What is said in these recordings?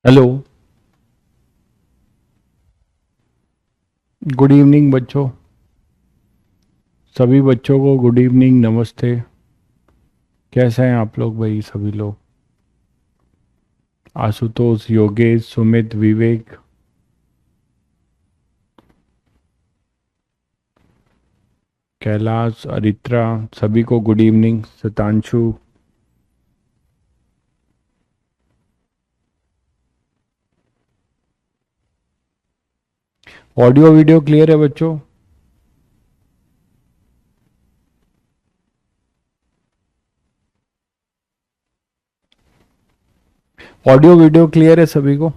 Hello. Good evening बच्चों। सभी बच्चों को गुड इवनिंग, नमस्ते। कैसे हैं आप लोग भाई? सभी लोग, आशुतोष, योगेश, सुमित, विवेक, कैलाश, अरित्रा, सभी को good evening. Satanshu. Audio video clear है बच्चों? ऑडियो वीडियो क्लियर है सभी को?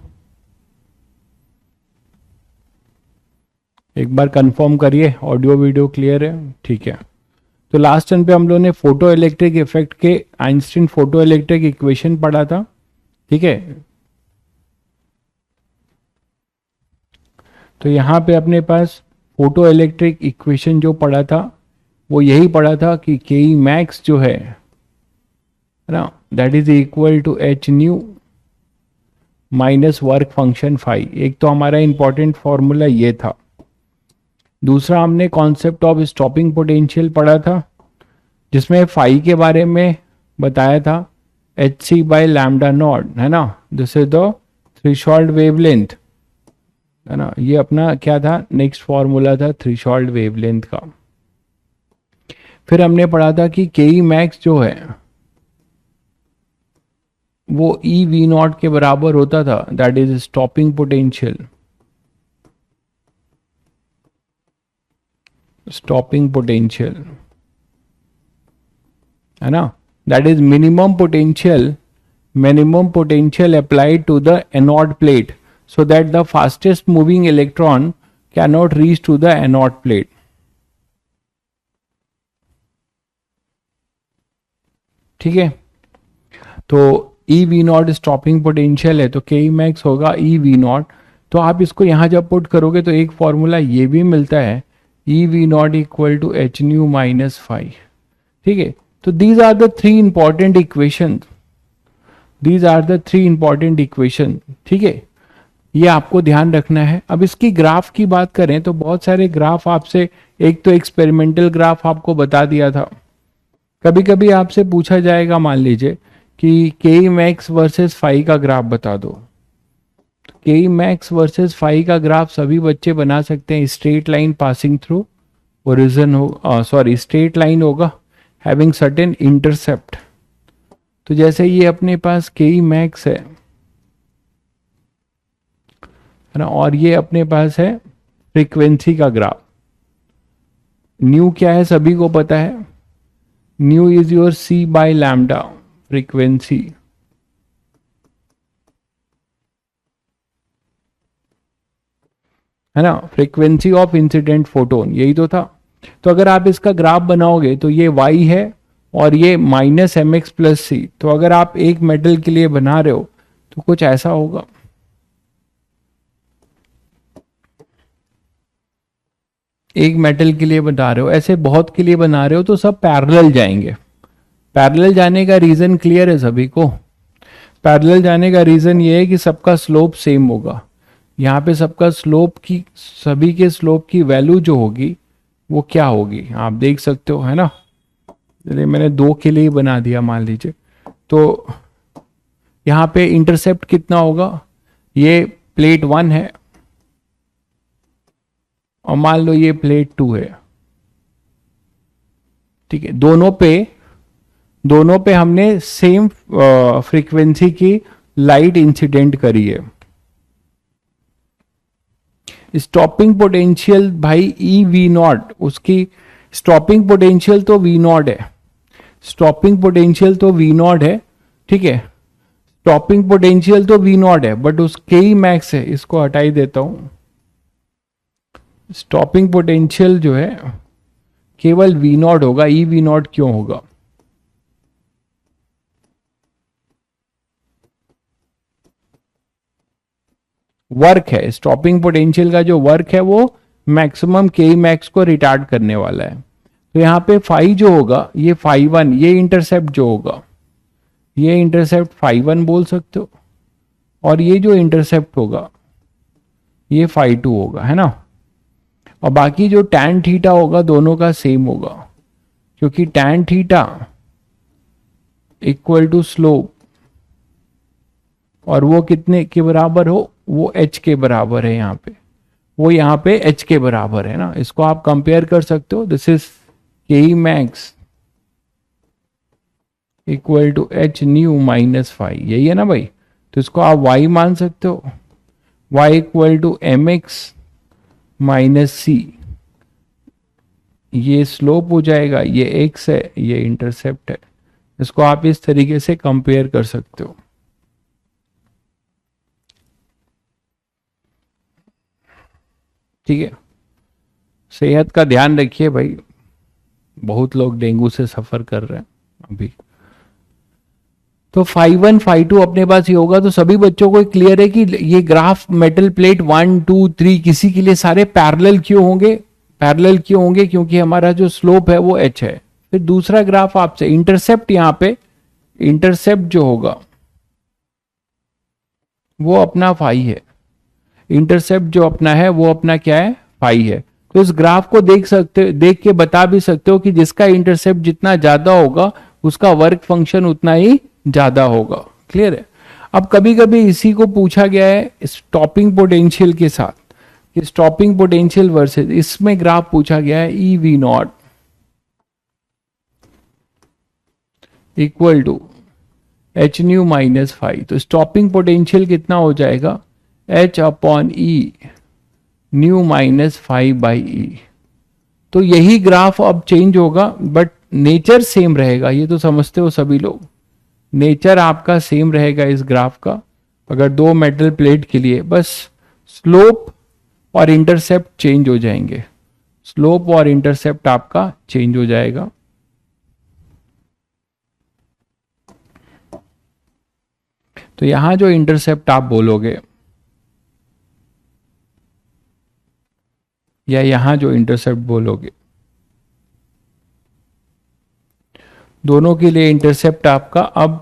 एक बार कंफर्म करिए, ऑडियो वीडियो क्लियर है? ठीक है। तो लास्ट टर्न पे हम लोगों ने फोटो इलेक्ट्रिक इफेक्ट के आइंस्टीन फोटो इलेक्ट्रिक इक्वेशन पढ़ा था। ठीक है। तो यहाँ पे अपने पास फोटो इलेक्ट्रिक इक्वेशन जो पढ़ा था वो यही पढ़ा था कि के ई मैक्स जो है ना, that is equal to H nu minus work function phi. एक तो हमारा इंपॉर्टेंट फॉर्मूला ये था। दूसरा हमने कॉन्सेप्ट ऑफ स्टॉपिंग पोटेंशियल पढ़ा था, जिसमें फाई के बारे में बताया था। H C by lambda naught, है ना, this is the threshold wavelength, है ना। ये अपना क्या था, नेक्स्ट फॉर्मूला था थ्रेशोल्ड वेवलेंथ का। फिर हमने पढ़ा था कि के ई मैक्स जो है वो ई वी नॉट के बराबर होता था, that is stopping potential. Stopping potential, है ना, that is minimum potential applied to the anode plate so that the fastest moving electron cannot reach to the anode plate. ठीक है। तो E V not stopping potential है, तो के E max होगा ई V not. तो आप इसको यहां जब पुट करोगे तो एक फॉर्मूला ये भी मिलता है, E V not equal to H nu minus five. ठीक है। तो these are the three important equation, ठीक है। ये आपको ध्यान रखना है। अब इसकी ग्राफ की बात करें तो बहुत सारे ग्राफ आपसे, एक तो एक्सपेरिमेंटल ग्राफ आपको बता दिया था। कभी कभी आपसे पूछा जाएगा, मान लीजिए कि के मैक्स वर्सेस फाई का ग्राफ बता दो। के मैक्स वर्सेस फाई का ग्राफ सभी बच्चे बना सकते हैं। Straight line passing through origin हो, सॉरी, स्ट्रेट लाइन होगा हैविंग सर्टेन इंटरसेप्ट। तो जैसे ये अपने पास के मैक्स है ना, और ये अपने पास है फ्रीक्वेंसी का ग्राफ। न्यू क्या है सभी को पता है, nu is your C by lambda frequency, है ना, फ्रीक्वेंसी ऑफ इंसिडेंट फोटोन, यही तो था। तो अगर आप इसका ग्राफ बनाओगे तो ये y है और ये माइनस एम एक्स प्लस सी। तो अगर आप एक मेटल के लिए बना रहे हो तो कुछ ऐसा होगा। एक मेटल के लिए बना रहे हो, ऐसे बहुत के लिए बना रहे हो तो सब पैरेलल जाएंगे। पैरेलल जाने का रीजन क्लियर है सभी को? पैरेलल जाने का रीजन ये है कि सबका स्लोप सेम होगा। यहाँ पे सबका स्लोप की, सभी के स्लोप की वैल्यू जो होगी वो क्या होगी आप देख सकते हो, है ना। चलिए मैंने दो के लिए ही बना दिया मान लीजिए। तो यहाँ पे इंटरसेप्ट कितना होगा, ये प्लेट 1 है और मान लो ये प्लेट 2 है। ठीक है। दोनों पे हमने सेम फ्रीक्वेंसी की लाइट इंसिडेंट करी है। स्टॉपिंग पोटेंशियल भाई ई वी नॉट, उसकी स्टॉपिंग पोटेंशियल तो वी नॉट है, स्टॉपिंग पोटेंशियल तो वी नॉट है। ठीक है। स्टॉपिंग पोटेंशियल तो वी नॉट है, बट उसके ही मैक्स है, इसको हटा ही देता हूं। स्टॉपिंग पोटेंशियल जो है केवल वी नॉट होगा, ई वी नॉट क्यों होगा? वर्क है, स्टॉपिंग पोटेंशियल का जो वर्क है वो मैक्सिमम के मैक्स को रिटार्ड करने वाला है। तो यहाँ पे फाई जो होगा, ये फाई 1, ये इंटरसेप्ट जो होगा, ये इंटरसेप्ट फाई 1 बोल सकते हो। और ये जो इंटरसेप्ट होगा ये फाई टू होगा, है ना। और बाकी जो टैन थीटा होगा दोनों का सेम होगा, क्योंकि tan theta equal to slope, और वो कितने के बराबर हो, वो एच के बराबर है यहाँ पे, वो यहाँ पे एच के बराबर है ना। इसको आप कंपेयर कर सकते हो, this is K E max equal to H nu minus five, यही है ना भाई। तो इसको आप y मान सकते हो, y equal to M X minus C, ये स्लोप हो जाएगा, ये x है, ये इंटरसेप्ट है। इसको आप इस तरीके से कंपेयर कर सकते हो। ठीक है, सेहत का ध्यान रखिए भाई, बहुत लोग डेंगू से सफर कर रहे हैं अभी। तो 5 1 5 2 अपने पास ही होगा। तो सभी बच्चों को क्लियर है कि ये ग्राफ मेटल प्लेट 1 2 3 किसी के लिए सारे पैरेलल क्यों होंगे, पैरेलल क्यों होंगे, क्योंकि हमारा जो स्लोप है वो h है। फिर दूसरा ग्राफ आपसे इंटरसेप्ट, यहाँ पे इंटरसेप्ट जो होगा वो अपना फाई है, इंटरसेप्ट जो अपना है वो अपना क्या है, फाई है। तो इस ग्राफ को देख सकते, देख के बता भी सकते हो कि जिसका इंटरसेप्ट जितना ज्यादा होगा उसका वर्क फंक्शन उतना ही ज्यादा होगा। क्लियर है। अब कभी कभी इसी को पूछा गया है स्टॉपिंग पोटेंशियल के साथ, कि स्टॉपिंग पोटेंशियल वर्सेस, इसमें ग्राफ पूछा गया है E V not equal to H nu minus five. तो स्टॉपिंग पोटेंशियल कितना हो जाएगा, H upon E nu minus five by E. तो यही ग्राफ अब चेंज होगा, बट नेचर सेम रहेगा, ये तो समझते हो सभी लोग। नेचर आपका सेम रहेगा इस ग्राफ का, अगर दो मेटल प्लेट के लिए, बस स्लोप और इंटरसेप्ट चेंज हो जाएंगे, स्लोप और इंटरसेप्ट आपका चेंज हो जाएगा। तो यहां जो इंटरसेप्ट आप बोलोगे, या यहां जो इंटरसेप्ट बोलोगे, दोनों के लिए इंटरसेप्ट आपका अब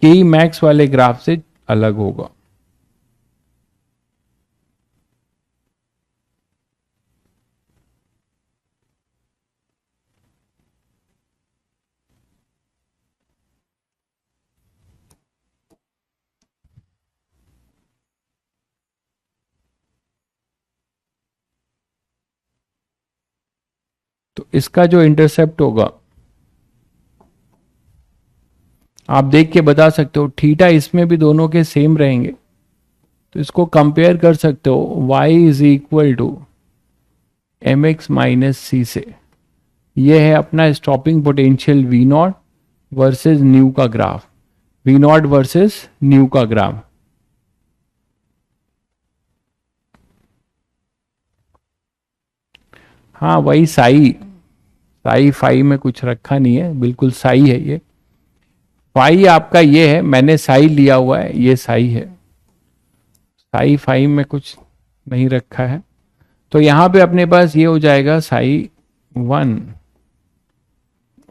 के मैक्स वाले ग्राफ से अलग होगा। तो इसका जो इंटरसेप्ट होगा आप देख के बता सकते हो, थीटा इसमें भी दोनों के सेम रहेंगे, तो इसको कंपेयर कर सकते हो y is equal to M X minus C से। यह है अपना stopping potential V not versus nu का graph, V not versus nu का ग्राफ। हाँ वही साई, साई फाई में कुछ रखा नहीं है, बिल्कुल साई है ये। फाई आपका ये है, मैंने साई लिया हुआ है, ये साई है, साई फाई में कुछ नहीं रखा है। तो यहां पे अपने पास ये हो जाएगा साई वन,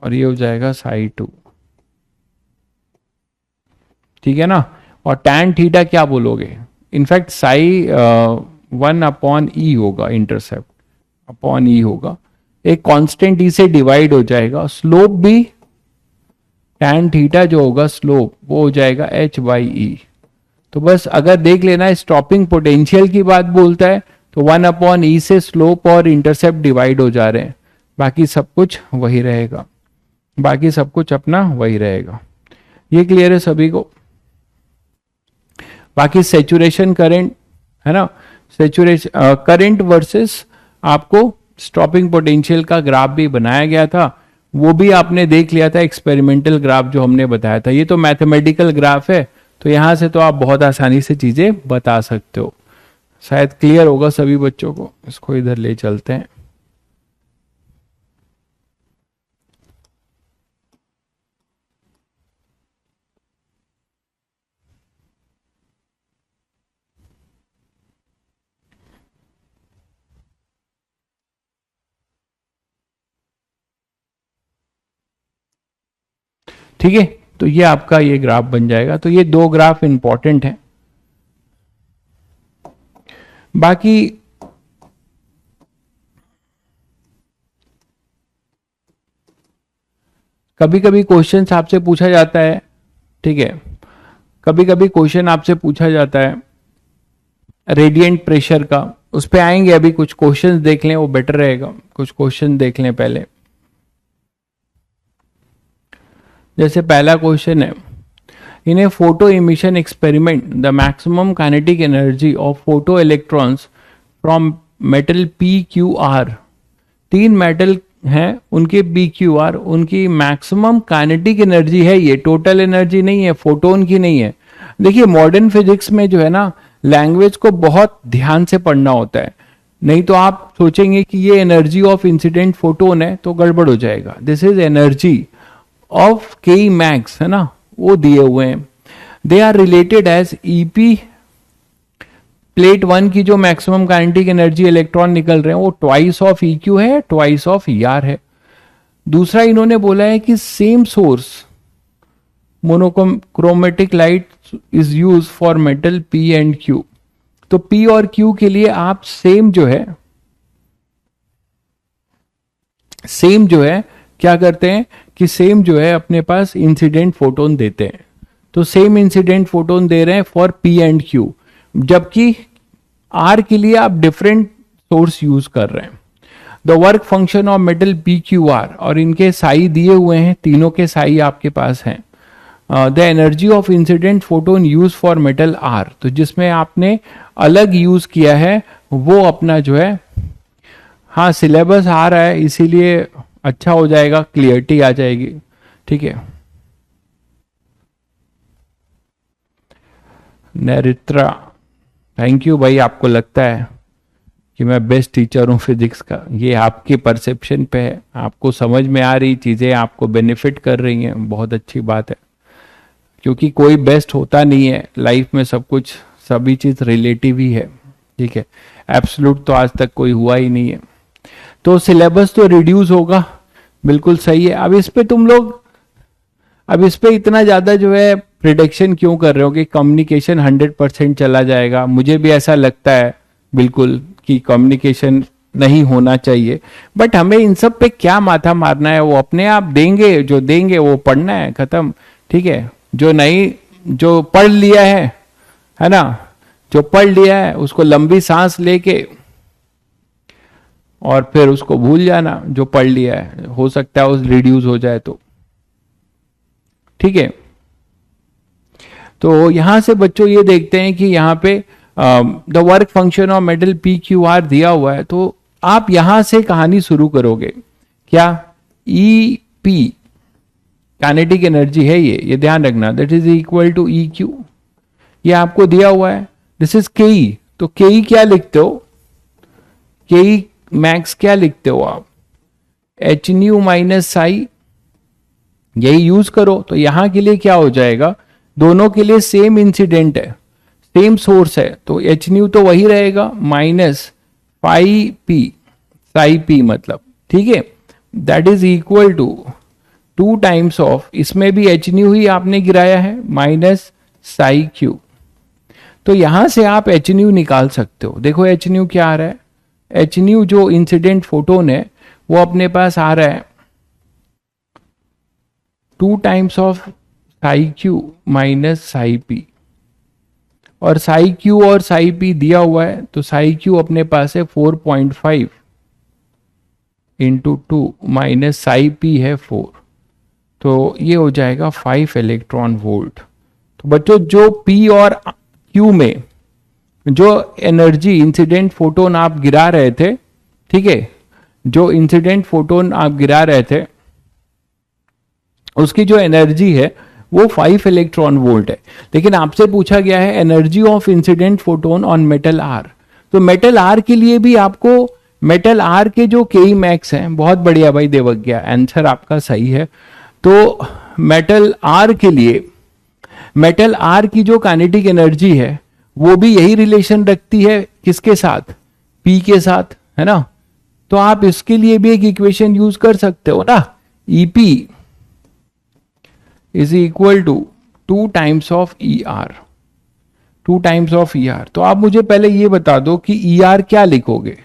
और ये हो जाएगा साई टू। ठीक है ना। और टैन थीटा क्या बोलोगे, इनफैक्ट साई वन अपॉन ई होगा, इंटरसेप्ट अपॉन ई होगा, एक कांस्टेंट ई से डिवाइड हो जाएगा। स्लोप भी टैन थीटा जो होगा स्लोप वो हो जाएगा एच बाई ई। तो बस अगर देख लेना स्टॉपिंग पोटेंशियल की बात बोलता है तो वन अपॉन ई से स्लोप और इंटरसेप्ट डिवाइड हो जा रहे हैं, बाकी सब कुछ वही रहेगा, बाकी सब कुछ अपना वही रहेगा। ये क्लियर है सभी को। बाकी सेचुरेशन करंट है ना, सेचुरेशन करंट वर्सेस आपको स्टॉपिंग पोटेंशियल का ग्राफ भी बनाया गया था, वो भी आपने देख लिया था, एक्सपेरिमेंटल ग्राफ जो हमने बताया था। ये तो मैथमेटिकल ग्राफ है, तो यहां से तो आप बहुत आसानी से चीजें बता सकते हो। शायद क्लियर होगा सभी बच्चों को। इसको इधर ले चलते हैं। ठीक है, तो ये आपका ये ग्राफ बन जाएगा। तो ये दो ग्राफ इंपॉर्टेंट है। बाकी कभी कभी क्वेश्चन आपसे पूछा जाता है, ठीक है, कभी कभी क्वेश्चन आपसे पूछा जाता है रेडिएंट प्रेशर का, उस पे आएंगे। अभी कुछ क्वेश्चंस देख लें, वो बेटर रहेगा। कुछ क्वेश्चन देख लें पहले। जैसे पहला क्वेश्चन है, in a photoemission experiment the maximum kinetic energy of photo electrons from metal P Q R, तीन मेटल हैं, उनके पी क्यू आर, उनकी मैक्सिमम काइनेटिक एनर्जी है, ये टोटल एनर्जी नहीं है, फोटोन की नहीं है। देखिए मॉडर्न फिजिक्स में जो है ना, लैंग्वेज को बहुत ध्यान से पढ़ना होता है, नहीं तो आप सोचेंगे कि ये एनर्जी ऑफ इंसिडेंट फोटोन है तो गड़बड़ हो जाएगा। This is energy of K max, है ना, वो दिए हुए हैं। They are related as EP. Plate 1 की जो मैक्सिमम काइनेटिक एनर्जी इलेक्ट्रॉन निकल रहे हैं वो ट्वाइस ऑफ ई क्यू है, ट्वाइस ऑफ ई आर है। दूसरा इन्होंने बोला है कि same source monochromatic light is use for metal P and Q. तो पी और क्यू के लिए आप सेम जो है क्या करते हैं कि सेम जो है अपने पास इंसिडेंट फोटोन देते हैं। तो सेम इंसिडेंट फोटोन दे रहे हैं फॉर पी एंड क्यू, जबकि आर के लिए आप डिफरेंट सोर्स यूज कर रहे हैं। The work function of metal P Q are, और इनके साई दिए हुए हैं, तीनों के साई आपके पास हैं। The energy of incident photon use for metal R, तो जिसमें आपने अलग यूज किया है वो अपना जो है, हाँ सिलेबस आ रहा है इसीलिए अच्छा हो जाएगा, क्लियरिटी आ जाएगी, ठीक है। नरित्रा, थैंक यू भाई, आपको लगता है कि मैं बेस्ट टीचर हूँ फिजिक्स का, ये आपकी परसेप्शन पे है, आपको समझ में आ रही चीजें, आपको बेनिफिट कर रही हैं, बहुत अच्छी बात है। क्योंकि कोई बेस्ट होता नहीं है लाइफ में, सब कुछ सभी चीज रिलेटिव ही है, ठीक है, एब्सोल्यूट तो आज तक कोई हुआ ही नहीं है। तो सिलेबस तो रिड्यूस होगा, बिल्कुल सही है। अब इस पे इतना ज्यादा जो है प्रिडिक्शन क्यों कर रहे हो कि कम्युनिकेशन 100% चला जाएगा? मुझे भी ऐसा लगता है बिल्कुल कि कम्युनिकेशन नहीं होना चाहिए, बट हमें इन सब पे क्या माथा मारना है? वो अपने आप देंगे, जो देंगे वो पढ़ना है, खत्म, ठीक है। जो नहीं, जो पढ़ लिया है ना, जो पढ़ लिया है उसको लंबी सांस लेके और फिर उसको भूल जाना, जो पढ़ लिया है, हो सकता है उस रिड्यूस हो जाए तो, ठीक है। तो यहां से बच्चों ये देखते हैं कि यहाँ पे the work function of metal P Q are दिया हुआ है, तो आप यहां से कहानी शुरू करोगे। क्या? ई पी काइनेटिक एनर्जी है ये ध्यान रखना, that is equal to E Q, ये आपको दिया हुआ है। दिस इज के ई, तो के ई क्या लिखते हो? के ई मैक्स क्या लिखते हो आप? एच न्यू माइनस साई, यही यूज करो। तो यहां के लिए क्या हो जाएगा? दोनों के लिए सेम इंसिडेंट है, सेम सोर्स है, तो एच न्यू तो वही रहेगा minus phi P, psi P मतलब, ठीक है, that is equal to 2 times of, इसमें भी एच न्यू ही आपने गिराया है, माइनस साई क्यू। तो यहां से आप एच न्यू निकाल सकते हो। देखो एच न्यू क्या आ रहा है? एच न्यू जो इंसिडेंट फोटोन है वो अपने पास आ रहा है 2 times of Sai Q minus psi P, और साई क्यू और साई पी दिया हुआ है, तो साई क्यू अपने पास है 4.5 इंटू 2 माइनस साई पी है 4, तो ये हो जाएगा 5 इलेक्ट्रॉन वोल्ट। तो बच्चों जो पी और क्यू में जो एनर्जी इंसिडेंट फोटोन आप गिरा रहे थे, ठीक है, जो इंसिडेंट फोटोन आप गिरा रहे थे उसकी जो एनर्जी है वो 5 इलेक्ट्रॉन वोल्ट है। लेकिन आपसे पूछा गया है energy of incident photon on metal R, तो मेटल आर के लिए भी आपको मेटल आर के जो के मैक्स हैं, बहुत बढ़िया भाई देवज्ञा, आंसर आपका सही है। तो मेटल आर के लिए, मेटल आर की जो काइनेटिक एनर्जी है वो भी यही रिलेशन रखती है किसके साथ? पी के साथ, है ना। तो आप इसके लिए भी एक इक्वेशन यूज कर सकते हो ना, EP is equal to 2 times of E R, 2 times of E R. तो आप मुझे पहले ये बता दो कि ई आर क्या लिखोगे।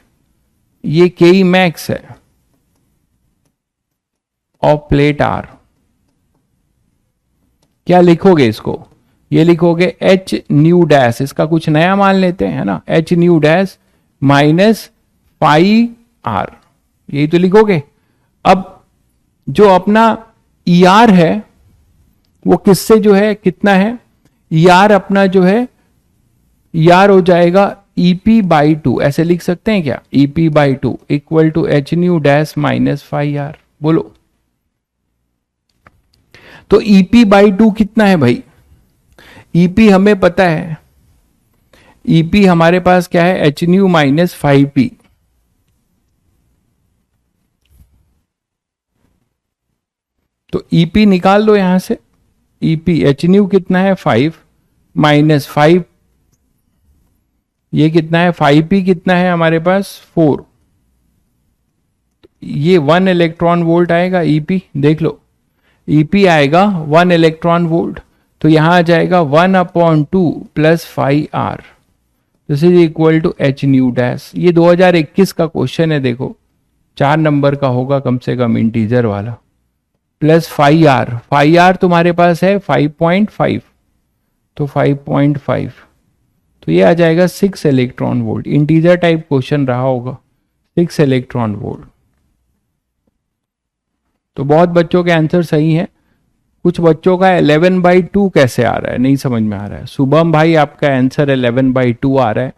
ये के ई मैक्स है ऑफ प्लेट आर, क्या लिखोगे इसको? ये लिखोगे एच न्यू डैश, इसका कुछ नया मान लेते हैं, है ना, H nu dash minus pi R, यही तो लिखोगे। अब जो अपना ई आर है वो किससे जो है कितना है, ई आर अपना जो है ई आर हो जाएगा ईपी बाई 2, ऐसे लिख सकते हैं क्या, EP by 2 equal to H nu dash minus five R. बोलो तो ईपी बाई 2 कितना है भाई? ईपी हमें पता है, ईपी हमारे पास क्या है, एच न्यू माइनस 5p। तो ईपी निकाल लो यहां से, ईपी एच न्यू कितना है 5 माइनस 5, ये कितना है 5p कितना है हमारे पास 4, ये 1 इलेक्ट्रॉन वोल्ट आएगा ईपी, देख लो ईपी आएगा 1 इलेक्ट्रॉन वोल्ट। तो यहां आ जाएगा 1/2 plus 5r, this is equal to H nu dash. ये 2021 का क्वेश्चन है, देखो 4 नंबर का होगा कम से कम, इंटीजर वाला, प्लस 5r तुम्हारे पास है 5.5, तो 5.5, तो ये आ जाएगा 6 electron volt. Integer type question रहा होगा, 6 इलेक्ट्रॉन वोल्ट। तो बहुत बच्चों के आंसर सही हैं, कुछ बच्चों का 11/2 कैसे आ रहा है नहीं समझ में आ रहा है। शुभम भाई आपका आंसर 11/2 आ रहा है,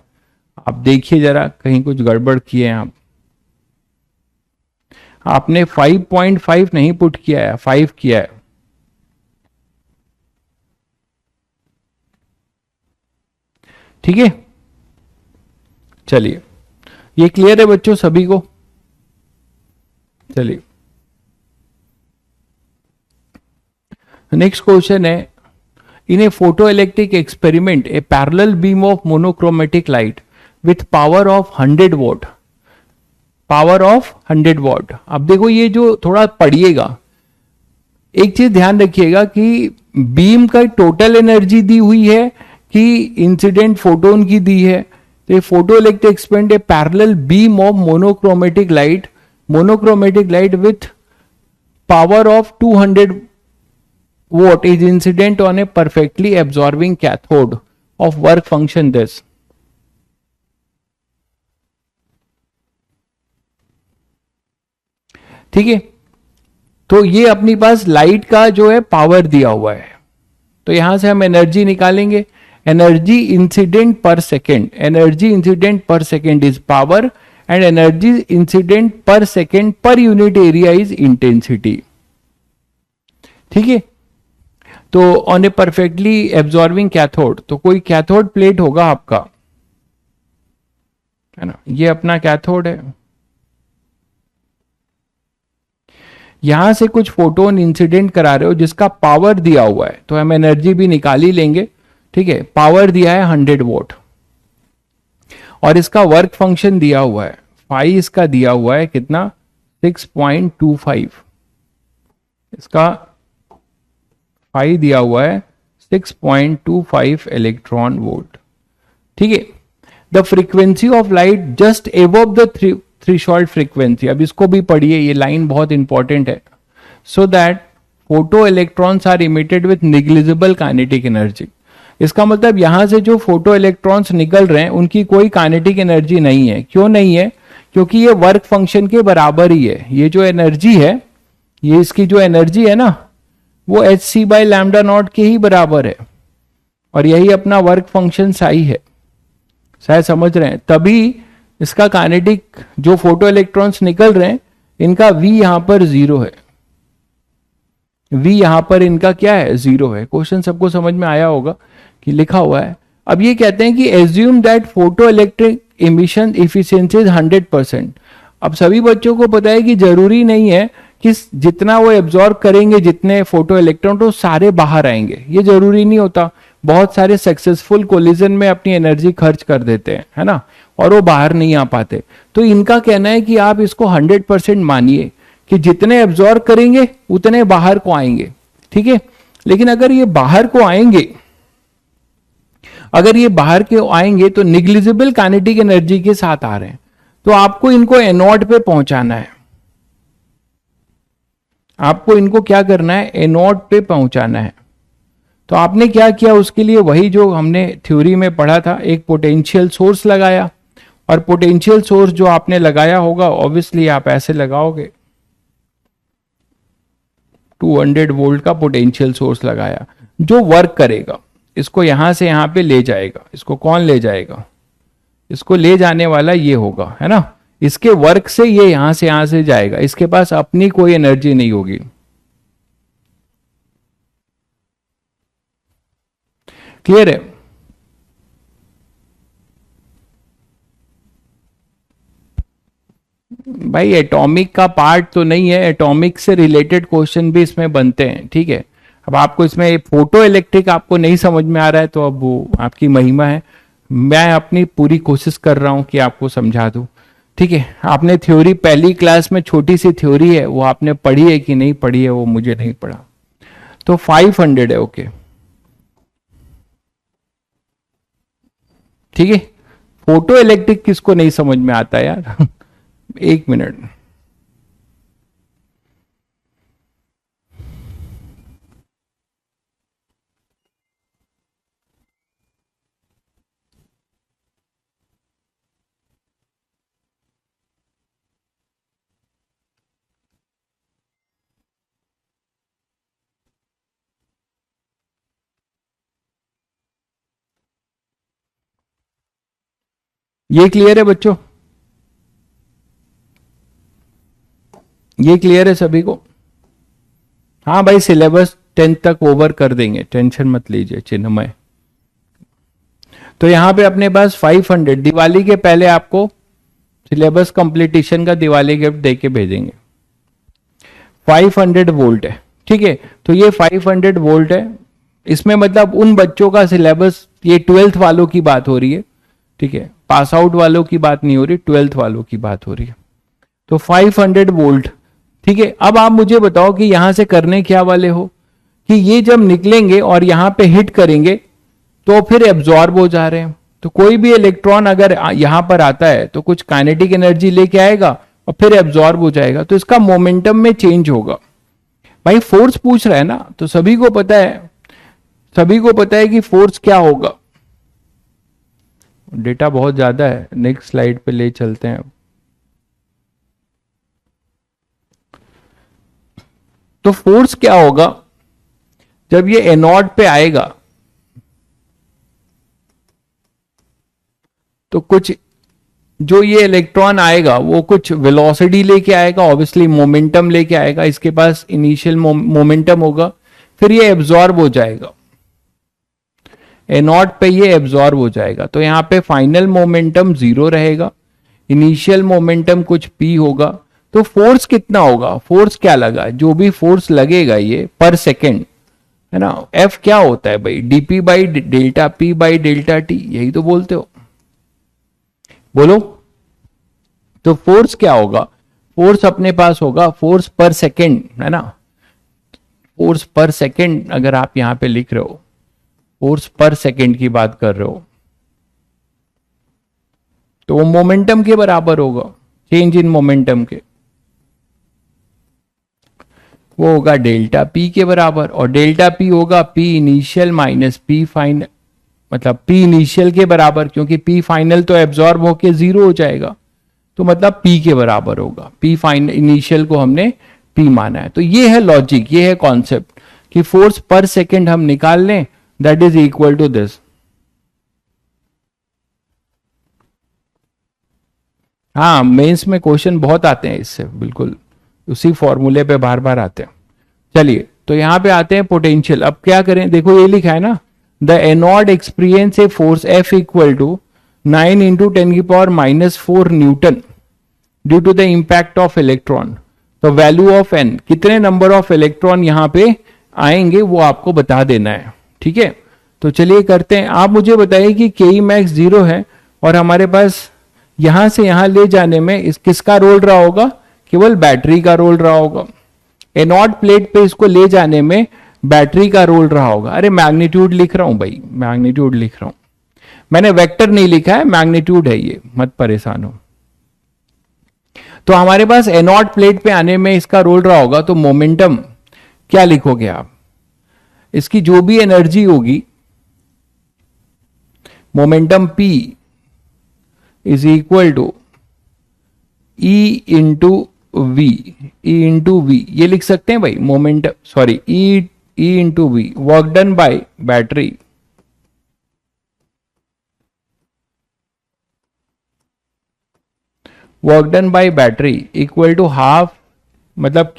आप देखिए जरा कहीं कुछ गड़बड़ किए हैं आप, आपने 5.5 नहीं पुट किया है, 5 किया है। ठीक है, चलिए ये क्लियर है बच्चों सभी को। चलिए नेक्स्ट क्वेश्चन है, in A photoelectric experiment a parallel beam of monochromatic light with power of 100 watt, power of 100 what. अब देखो ये जो थोड़ा पढ़िएगा, एक चीज ध्यान रखिएगा कि बीम का टोटल एनर्जी दी हुई है कि इंसिडेंट फोटोन की दी है। तो ये photoelectric experiment A parallel beam of monochromatic light with power of 200 watt is incident on a perfectly absorbing cathode of work function this। ठीक है, तो ये अपनी पास लाइट का जो है पावर दिया हुआ है, तो यहां से हम एनर्जी निकालेंगे। Energy incident per second, energy incident per second is power and energy incident per second per unit area is intensity. ठीक है, तो on a perfectly absorbing cathode, तो कोई कैथोड प्लेट होगा आपका, है ना, ये अपना कैथोड है, यहां से कुछ फोटोन इंसिडेंट करा रहे हो जिसका पावर दिया हुआ है, तो हम एनर्जी भी निकाल ही लेंगे। ठीक है, पावर दिया है 100 वॉट और इसका वर्क फंक्शन दिया हुआ है, फाई इसका दिया हुआ है कितना 6.25, इसका फाई दिया हुआ है 6.25 इलेक्ट्रॉन वोल्ट। ठीक है, the frequency of light just above the threshold frequency, अब इसको भी पढ़िए, ये लाइन बहुत इंपॉर्टेंट है। So that photo electrons are emitted with negligible kinetic energy. इसका मतलब यहां से जो फोटो इलेक्ट्रॉन्स निकल रहे हैं उनकी कोई काइनेटिक एनर्जी नहीं है। क्यों नहीं है? क्योंकि ये वर्क फंक्शन के बराबर ही है। ये जो एनर्जी है, ये इसकी जो एनर्जी है ना, वो hc/λ0 के ही बराबर है और यही अपना वर्क फंक्शन साई है। शायद समझ रहे हैं, तभी इसका काइनेटिक जो फोटो इलेक्ट्रॉन्स निकल रहे हैं इनका v यहां पर 0 है, v यहां पर इनका क्या है 0 है। क्वेश्चन सबको समझ में आया होगा कि लिखा हुआ है। अब ये कहते हैं कि assume that photo electric emission efficiency is 100%। अब सभी बच्चों को पता है कि जरूरी नहीं है कि जितना वो एब्जॉर्ब करेंगे, जितने फोटो इलेक्ट्रॉन, तो सारे बाहर आएंगे, ये जरूरी नहीं होता। बहुत सारे सक्सेसफुल कोलिजन में अपनी एनर्जी खर्च कर देते हैं, है ना, और वो बाहर नहीं आ पाते। तो इनका कहना है कि आप इसको 100% मानिए कि जितने एब्जॉर्ब करेंगे उतने बाहर को आएंगे। ठीक है, लेकिन अगर ये बाहर को आएंगे, अगर ये बाहर के आएंगे तो निग्लिजिबल काइनेटिक एनर्जी के साथ आ रहे हैं, तो आपको इनको एनोड पे पहुंचाना है। आपको इनको क्या करना है, एनोड पे पहुंचाना है। तो आपने क्या किया उसके लिए, वही जो हमने थ्योरी में पढ़ा था, एक पोटेंशियल सोर्स लगाया। और पोटेंशियल सोर्स जो आपने लगाया होगा ऑब्वियसली आप ऐसे लगाओगे, 200 वोल्ट का पोटेंशियल सोर्स लगाया जो वर्क करेगा। इसको यहां से यहां पे ले जाएगा। इसको कौन ले जाएगा, इसको ले जाने वाला ये होगा, है ना। इसके वर्क से ये यहां से जाएगा, इसके पास अपनी कोई एनर्जी नहीं होगी। क्लियर है? भाई एटॉमिक का पार्ट तो नहीं है, एटॉमिक से रिलेटेड क्वेश्चन भी इसमें बनते हैं, ठीक है। अब आपको इसमें फोटो इलेक्ट्रिक आपको नहीं समझ में आ रहा है तो अब वो आपकी महिमा है, मैं अपनी पूरी कोशिश कर रहा हूं कि आपको समझा दूं, ठीक है। आपने थ्योरी पहली क्लास में, छोटी सी थ्योरी है, वो आपने पढ़ी है कि नहीं पढ़ी है वो मुझे नहीं पढ़ा। तो 500 है, ओके, ठीक है। फोटो इलेक्ट्रिक किसको नहीं समझ में आता यार एक मिनट, ये क्लियर है बच्चों? ये क्लियर है सभी को? हाँ भाई, सिलेबस 10th तक ओवर कर देंगे, टेंशन मत लीजिए चिन्मय। तो यहां पे अपने पास 500, दिवाली के पहले आपको सिलेबस कंप्लीटेशन का दिवाली गिफ्ट दे के भेजेंगे। 500 वोल्ट है, ठीक है। तो ये 500 वोल्ट है, इसमें मतलब उन बच्चों का सिलेबस, ये 12th वालों की बात हो रही है, ठीक है। पास आउट वालों की बात नहीं हो रही, 12th वालों की बात हो रही है। तो 500 वोल्ट, ठीक है। अब आप मुझे बताओ कि यहां से करने क्या वाले हो, कि ये जब निकलेंगे और यहां पे हिट करेंगे तो फिर एब्जॉर्ब हो जा रहे हैं। तो कोई भी इलेक्ट्रॉन अगर यहां पर आता है तो कुछ काइनेटिक एनर्जी लेके आएगा और फिर एब्जॉर्ब हो जाएगा, तो इसका मोमेंटम में चेंज होगा। भाई फोर्स पूछ रहा है ना, तो सभी को पता है, सभी को पता है कि फोर्स क्या होगा। डेटा बहुत ज्यादा है, नेक्स्ट स्लाइड पे ले चलते हैं। तो फोर्स क्या होगा जब ये एनोड पे आएगा, तो कुछ जो ये इलेक्ट्रॉन आएगा वो कुछ वेलोसिटी लेके आएगा, ऑब्वियसली मोमेंटम लेके आएगा, इसके पास इनिशियल मोमेंटम होगा, फिर ये एब्जॉर्ब हो जाएगा, एनोड पे ये एब्जॉर्ब हो जाएगा। तो यहां पे फाइनल मोमेंटम 0 रहेगा, इनिशियल मोमेंटम कुछ p होगा। तो फोर्स कितना होगा, फोर्स क्या लगा, जो भी फोर्स लगेगा ये पर सेकेंड, है ना। F क्या होता है भाई, dp by delta p by delta t, यही तो बोलते हो, बोलो। तो फोर्स क्या होगा, फोर्स अपने पास होगा फोर्स पर सेकेंड, है ना। फोर्स पर सेकेंड अगर आप यहां पे लिख रहे हो, फोर्स पर सेकेंड की बात कर रहे हो, तो वो मोमेंटम के बराबर होगा, चेंज इन मोमेंटम के, वो होगा डेल्टा पी के बराबर। और डेल्टा पी होगा P initial minus P final, मतलब पी इनिशियल के बराबर, क्योंकि पी फाइनल तो एब्जॉर्ब होके 0 हो जाएगा, तो मतलब पी के बराबर होगा। पी फाइनल इनिशियल को हमने पी माना है। तो ये है लॉजिक, ये है कॉन्सेप्ट कि फोर्स पर सेकेंड हम निकाल लें, that is equal to this. हाँ, मेंस में क्वेश्चन बहुत आते हैं इससे, बिल्कुल उसी फॉर्मूले पे बार बार आते हैं। चलिए, तो यहां पे आते हैं पोटेंशियल। अब क्या करें, देखो ये लिखा है ना, the anode experience a force F equal to 9 into 10⁻⁻4 newton due to the impact of electron. तो वैल्यू ऑफ n, कितने नंबर ऑफ इलेक्ट्रॉन यहां पे आएंगे वो आपको बता देना है, ठीक है। तो चलिए करते हैं। आप मुझे बताइए कि के मैक्स 0 है और हमारे पास यहां से यहां ले जाने में इस किसका रोल रहा होगा, केवल बैटरी का रोल रहा होगा। एनोड प्लेट पे इसको ले जाने में बैटरी का रोल रहा होगा। अरे मैग्नीट्यूड लिख रहा हूं भाई, मैग्नीट्यूड लिख रहा हूं, मैंने वेक्टर नहीं लिखा है, मैग्नीट्यूड है ये, मत परेशान हो। तो हमारे पास एनॉट प्लेट पे आने में इसका रोल रहा होगा, तो मोमेंटम क्या लिखोगे आप, इसकी जो भी एनर्जी होगी, momentum P is equal to E into V, E into V, ये लिख सकते हैं भाई, momentum sorry E into V, work done by battery work done by battery equal to half, मतलब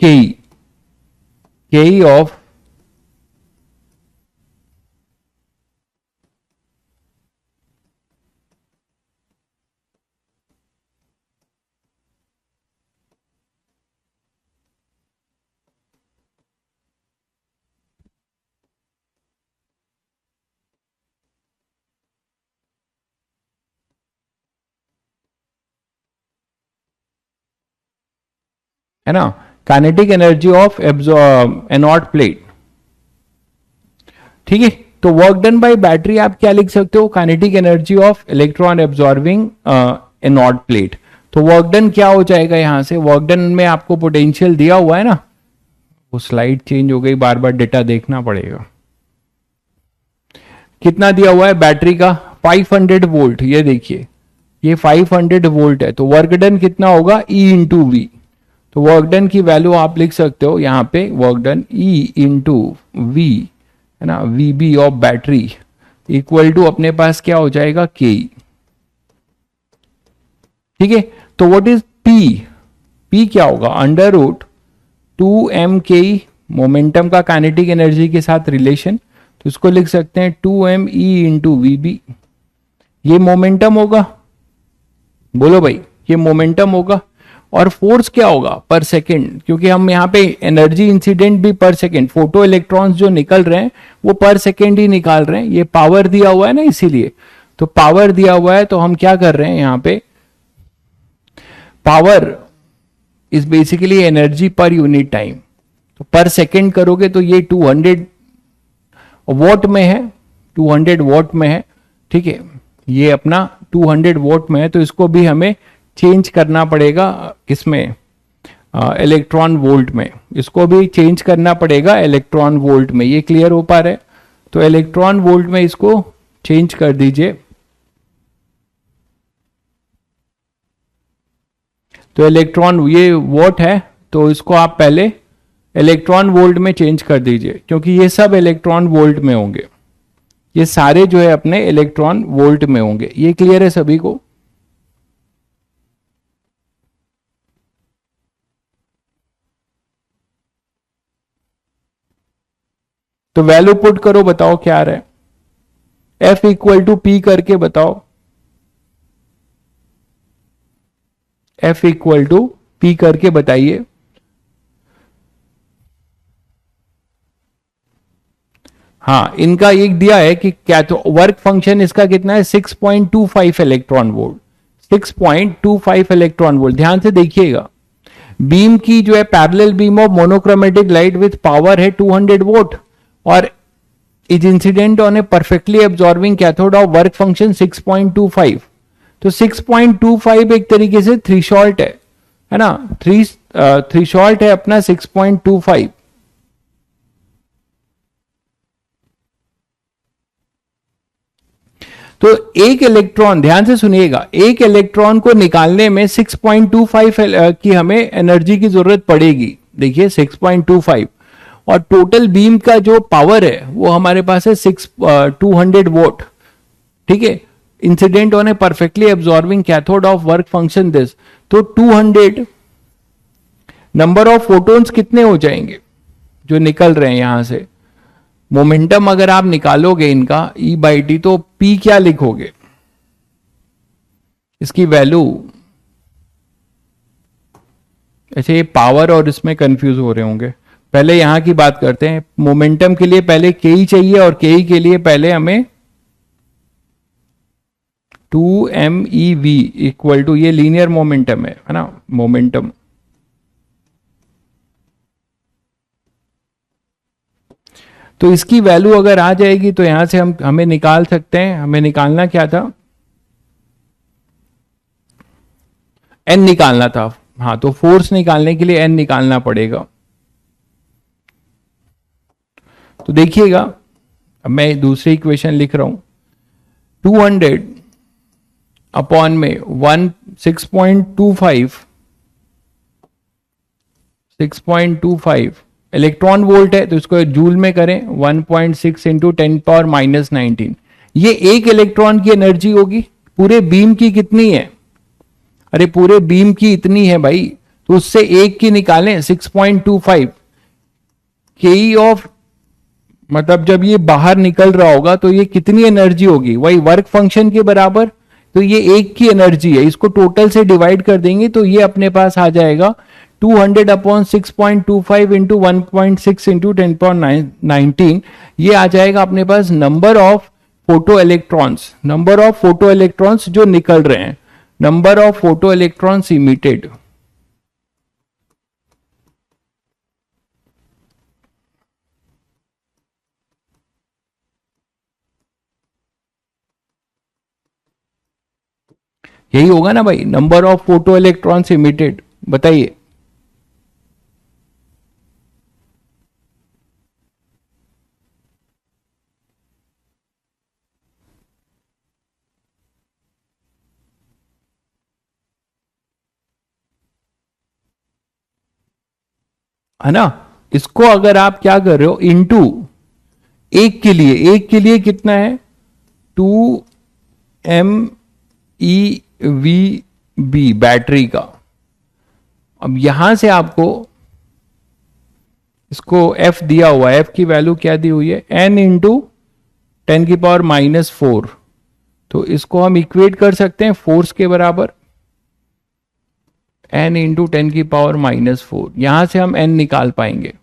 के ऑफ है ना, kinetic energy of anode plate. ठीक है, तो वर्क डन बाय बैटरी आप क्या लिख सकते हो, kinetic energy of electron absorbing एनॉट plate. तो वर्क डन क्या हो जाएगा, यहां से वर्क डन में आपको पोटेंशियल दिया हुआ है ना, वो स्लाइड चेंज हो गई, बार बार डेटा देखना पड़ेगा। कितना दिया हुआ है बैटरी का, 500 वोल्ट, ये देखिए ये 500 वोल्ट है, तो वर्क डन कितना होगा, E इंटू वी। तो वर्क डन की वैल्यू आप लिख सकते हो यहां पे, work done E into V, है ना, V B of battery equal to अपने पास क्या हो जाएगा, के। ठीक है, तो व्हाट इज पी क्या होगा, अंडर रूट 2m मोमेंटम का काइनेटिक एनर्जी के साथ रिलेशन, तो इसको लिख सकते हैं 2m E into V B, ये मोमेंटम होगा, बोलो भाई ये मोमेंटम होगा। और फोर्स क्या होगा, पर सेकंड, क्योंकि हम यहाँ पे एनर्जी इंसिडेंट भी पर सेकंड, फोटो इलेक्ट्रॉन्स जो निकल रहे हैं वो पर सेकंड ही निकाल रहे हैं, ये पावर दिया हुआ है ना इसीलिए, तो पावर दिया हुआ है, तो हम क्या कर रहे हैं यहाँ पे, पावर इज बेसिकली एनर्जी पर यूनिट टाइम, तो पर सेकंड करोगे तो ये 200 वॉट में है, 200 वॉट में है। ठीक है, ये अपना 200 वॉट में है, तो इसको भी हमें चेंज करना पड़ेगा किसमें, इलेक्ट्रॉन वोल्ट में, इसको भी चेंज करना पड़ेगा इलेक्ट्रॉन वोल्ट में। ये क्लियर हो पा रहा है, तो इलेक्ट्रॉन वोल्ट में इसको चेंज कर दीजिए। तो इलेक्ट्रॉन ये वोल्ट है, तो इसको आप पहले इलेक्ट्रॉन वोल्ट में चेंज कर दीजिए, क्योंकि ये सब इलेक्ट्रॉन वोल्ट में होंगे, ये सारे जो है अपने इलेक्ट्रॉन वोल्ट में होंगे। ये क्लियर है सभी को, तो वैल्यू पुट करो, बताओ क्या आ रहा है, F इक्वल टू पी करके बताओ, F इक्वल टू पी करके बताइए। हाँ, इनका एक दिया है कि क्या, तो वर्क फंक्शन इसका कितना है, 6.25 इलेक्ट्रॉन वोल्ट, 6.25 इलेक्ट्रॉन वोल्ट। ध्यान से देखिएगा, बीम की जो है parallel beam of monochromatic light with power है 200 वोट, और is incident on a perfectly absorbing cathode of work function 6.25। तो 6.25 एक तरीके से थ्रीशॉल्ट है ना, थ्रीशॉल्ट है अपना 6.25। तो एक इलेक्ट्रॉन, ध्यान से सुनिएगा, एक इलेक्ट्रॉन को निकालने में 6.25 की हमें एनर्जी की जरूरत पड़ेगी। देखिए 6.25, और टोटल बीम का जो पावर है वो हमारे पास है 200 वोट। ठीक है, incident on a perfectly absorbing cathode of work function this, तो 200 नंबर ऑफ फोटोन्स कितने हो जाएंगे जो निकल रहे हैं यहां से, मोमेंटम अगर आप निकालोगे इनका E/T, तो P क्या लिखोगे, इसकी वैल्यू, ऐसे ये पावर और इसमें कंफ्यूज हो रहे होंगे, पहले यहां की बात करते हैं। मोमेंटम के लिए पहले के चाहिए, और के के लिए पहले हमें 2mev इक्वल टू, ये लीनियर मोमेंटम है ना, मोमेंटम तो इसकी वैल्यू अगर आ जाएगी तो यहां से हमें निकाल सकते हैं, हमें निकालना क्या था, एन निकालना था। हाँ, तो फोर्स निकालने के लिए एन निकालना पड़ेगा। तो देखिएगा, अब मैं दूसरी इक्वेशन लिख रहा हूं, 200 अपॉन में 6.25 इलेक्ट्रॉन वोल्ट है, तो इसको जूल में करें, 1.6 इंटू 10⁻⁻19। ये एक इलेक्ट्रॉन की एनर्जी होगी। पूरे बीम की कितनी है, अरे पूरे बीम की इतनी है भाई, तो उससे एक की निकालें 6.25 के ऑफ, मतलब जब ये बाहर निकल रहा होगा तो ये कितनी एनर्जी होगी, वही वर्क फंक्शन के बराबर। तो ये एक की एनर्जी है, इसको टोटल से डिवाइड कर देंगे तो ये अपने पास आ जाएगा 200 अपॉन 6.25 इंटू 1.6 इंटू 10⁻19। ये आ जाएगा अपने पास number of photo electrons, number of photo electrons जो निकल रहे हैं, number of photo electrons emitted. यही होगा ना भाई, number of photo electrons emitted, बताइए। है ना, इसको अगर आप क्या कर रहे हो, इनटू एक के लिए कितना है, 2 MeV बैटरी का। अब यहां से आपको इसको F दिया हुआ है, F की वैल्यू क्या दी हुई है, N इंटू 10⁻⁻4। तो इसको हम इक्वेट कर सकते हैं फोर्स के बराबर, N इंटू 10⁻⁻4। यहां से हम N निकाल पाएंगे।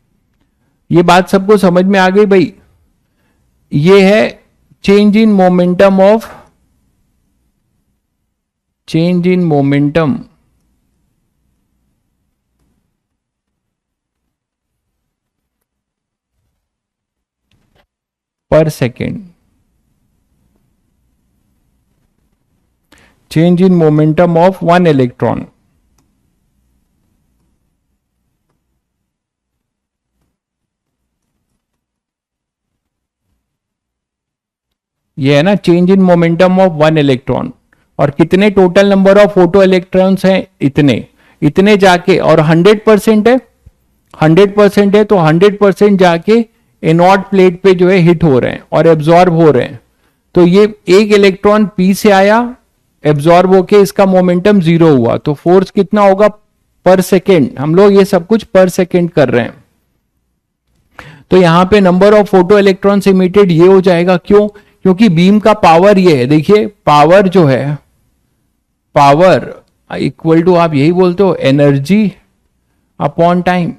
ये बात सबको समझ में आ गई भाई। ये है change in momentum of, change in momentum per second, change in momentum of one electron. ये है ना change in momentum of one electron. और कितने total number of photo electrons हैं, इतने, इतने जाके, और 100% है, 100% है, तो 100% जाके एनोड प्लेट पे जो है हिट हो रहे हैं और एब्जॉर्ब हो रहे हैं। तो ये एक इलेक्ट्रॉन पी से आया, एब्जॉर्ब होके इसका मोमेंटम 0 हुआ, तो फोर्स कितना होगा पर सेकेंड। हम लोग ये सब कुछ पर सेकेंड कर रहे हैं। तो यहां पे number of photo electrons emitted ये हो जाएगा, क्यों, क्योंकि बीम का पावर ये है, देखिए पावर जो है, पावर इक्वल टू, आप यही बोलते हो, एनर्जी अपॉन टाइम,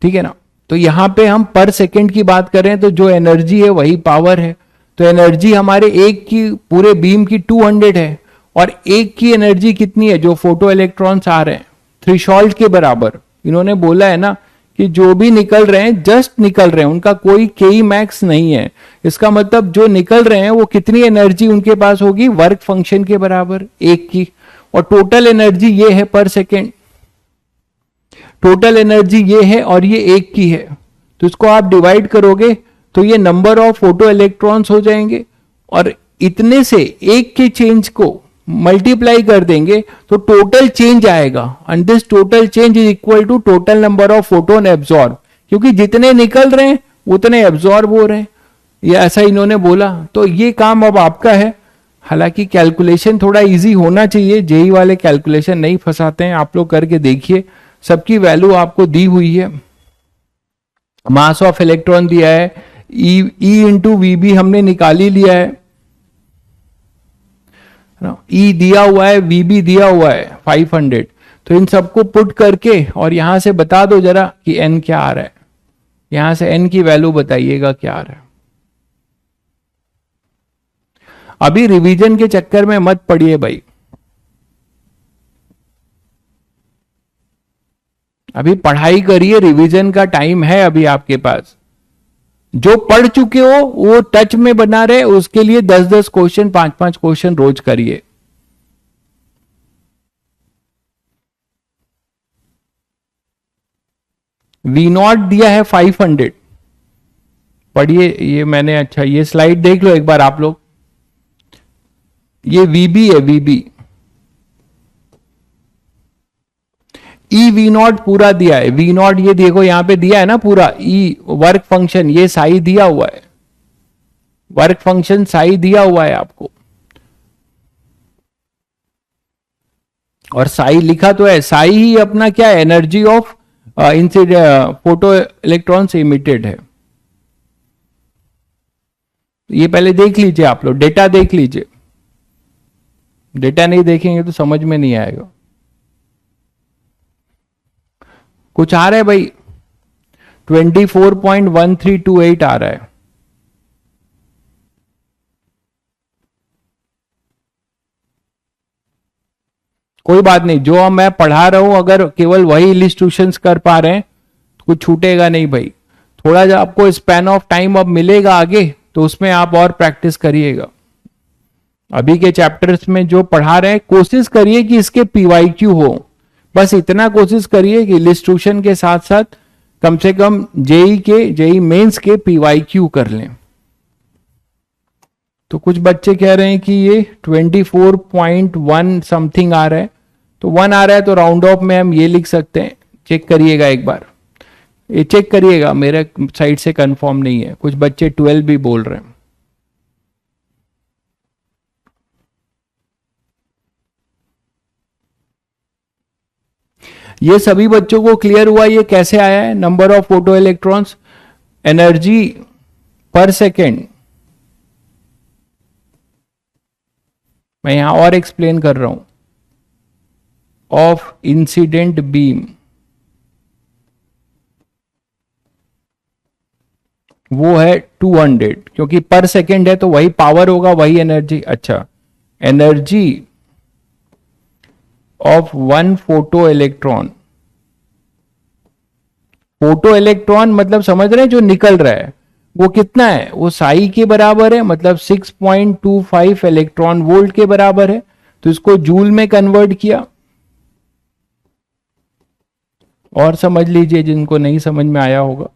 ठीक है ना। तो यहां पे हम पर सेकंड की बात कर रहे हैं, तो जो एनर्जी है वही पावर है। तो एनर्जी हमारे एक की, पूरे बीम की 200 है, और एक की एनर्जी कितनी है, जो फोटो इलेक्ट्रॉन्स आ रहे हैं थ्रेशोल्ड के बराबर। इन्होंने बोला है ना कि जो भी निकल रहे हैं जस्ट निकल रहे हैं, उनका कोई के मैक्स नहीं है। इसका मतलब जो निकल रहे हैं वो कितनी एनर्जी उनके पास होगी, वर्क फंक्शन के बराबर एक की, और टोटल एनर्जी ये है पर सेकेंड, टोटल एनर्जी ये है और ये एक की है। तो इसको आप डिवाइड करोगे तो ये नंबर ऑफ फोटो इलेक्ट्रॉन्स हो जाएंगे, और इतने से एक के चेंज को मल्टीप्लाई कर देंगे तो टोटल चेंज आएगा, and this total change is equal to total number of photon absorb, क्योंकि जितने निकल रहे हैं उतने एब्जॉर्ब हो रहे हैं, ये ऐसा इन्होंने बोला। तो ये काम अब आपका है। हालांकि कैलकुलेशन थोड़ा इजी होना चाहिए, जेई वाले कैलकुलेशन नहीं फंसाते हैं, आप लोग करके देखिए, सबकी वैल्यू आपको दी हुई है। मास ऑफ इलेक्ट्रॉन दिया है, ई इंटू वी भी हमने निकाल ही लिया है, ई दिया हुआ है, वी भी दिया हुआ है 500। तो इन सबको पुट करके और यहां से बता दो जरा कि एन क्या आ रहा है, यहां से एन की वैल्यू बताइएगा क्या आ रहा है। अभी रिवीजन के चक्कर में मत पड़िए भाई, अभी पढ़ाई करिए, रिवीजन का टाइम है अभी आपके पास। जो पढ़ चुके हो वो टच में बना रहे, उसके लिए 10-10 क्वेश्चन, 5-5 क्वेश्चन रोज करिए। वी नॉट दिया है 500, पढ़िए ये मैंने, अच्छा ये स्लाइड देख लो एक बार आप लोग, ये वीबी है, वीबी ई वी नॉट पूरा दिया है, वी नॉट ये देखो यहां पे दिया है ना पूरा, ई वर्क फंक्शन ये साई दिया हुआ है, वर्क फंक्शन साई दिया हुआ है आपको, और साई लिखा तो है, साई ही अपना क्या है, energy of incident photo electron से इमिटेड है। ये पहले देख लीजिए आप लोग, डेटा देख लीजिए, डेटा नहीं देखेंगे तो समझ में नहीं आएगा। कुछ आ रहा है भाई, 24.1328 आ रहा है। कोई बात नहीं, जो मैं पढ़ा रहा हूं अगर केवल वही इलिस्ट्रेशंस कर पा रहे हैं तो कुछ छूटेगा नहीं भाई। थोड़ा सा आपको स्पैन ऑफ टाइम अब मिलेगा आगे, तो उसमें आप और प्रैक्टिस करिएगा। अभी के चैप्टर्स में जो पढ़ा रहे हैं कोशिश करिए कि इसके पीवाईक्यू हो, बस इतना कोशिश करिए कि इलिस्ट्रेशन के साथ साथ कम से कम जेई मेंस के पीवाईक्यू कर लें। तो कुछ बच्चे कह रहे हैं कि ये 24.1 समथिंग आ रहा है, तो 1 आ रहा है तो राउंड ऑफ में हम ये लिख सकते हैं, चेक करिएगा एक बार, ये चेक करिएगा, मेरे साइड से कंफर्म नहीं है, कुछ बच्चे 12 भी बोल रहे हैं। ये सभी बच्चों को क्लियर हुआ ये कैसे आया है, number of photo electrons, energy पर सेकेंड। मैं यहां और एक्सप्लेन कर रहा हूं, ऑफ इंसिडेंट बीम, वो है 200, क्योंकि पर सेकेंड है तो वही पावर होगा, वही एनर्जी। अच्छा, energy of 1 photo electron, photo electron मतलब समझ रहे हैं जो निकल रहा है वो कितना है, वो साई के बराबर है, मतलब 6.25 इलेक्ट्रॉन वोल्ट के बराबर है। तो इसको जूल में कन्वर्ट किया, और समझ लीजिए जिनको नहीं समझ में आया होगा।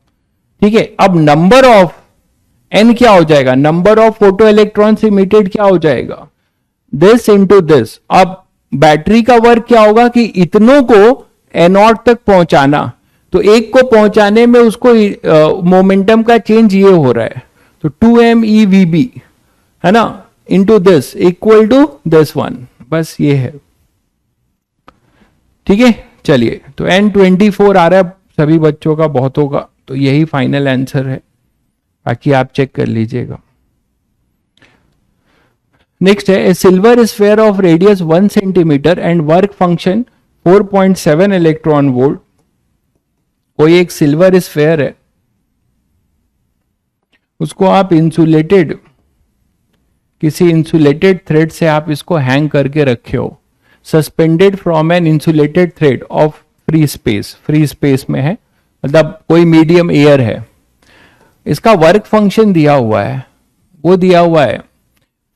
ठीक है, अब नंबर ऑफ एन क्या हो जाएगा, number of photo electrons emitted क्या हो जाएगा, दिस इंटू दिस। अब बैटरी का वर्क क्या होगा कि इतनों को एनॉट तक पहुंचाना, तो एक को पहुंचाने में उसको मोमेंटम का चेंज ये हो रहा है, तो 2 MeVB है ना, into this equal to this one, बस ये है। ठीक है, चलिए, तो N24 आ रहा है सभी बच्चों का, बहुतों का, तो यही फाइनल आंसर है, बाकी आप चेक कर लीजिएगा। नेक्स्ट है, silver sphere of radius 1 centimetre and work function 4.7 electron volt. कोई एक सिल्वर स्फेयर है, उसको आप इंसुलेटेड, किसी इंसुलेटेड थ्रेड से आप इसको हैंग करके रखे हो, suspended from an insulated thread of free space, free space में है, मतलब कोई मीडियम एयर है। इसका वर्क फंक्शन दिया हुआ है, वो दिया हुआ है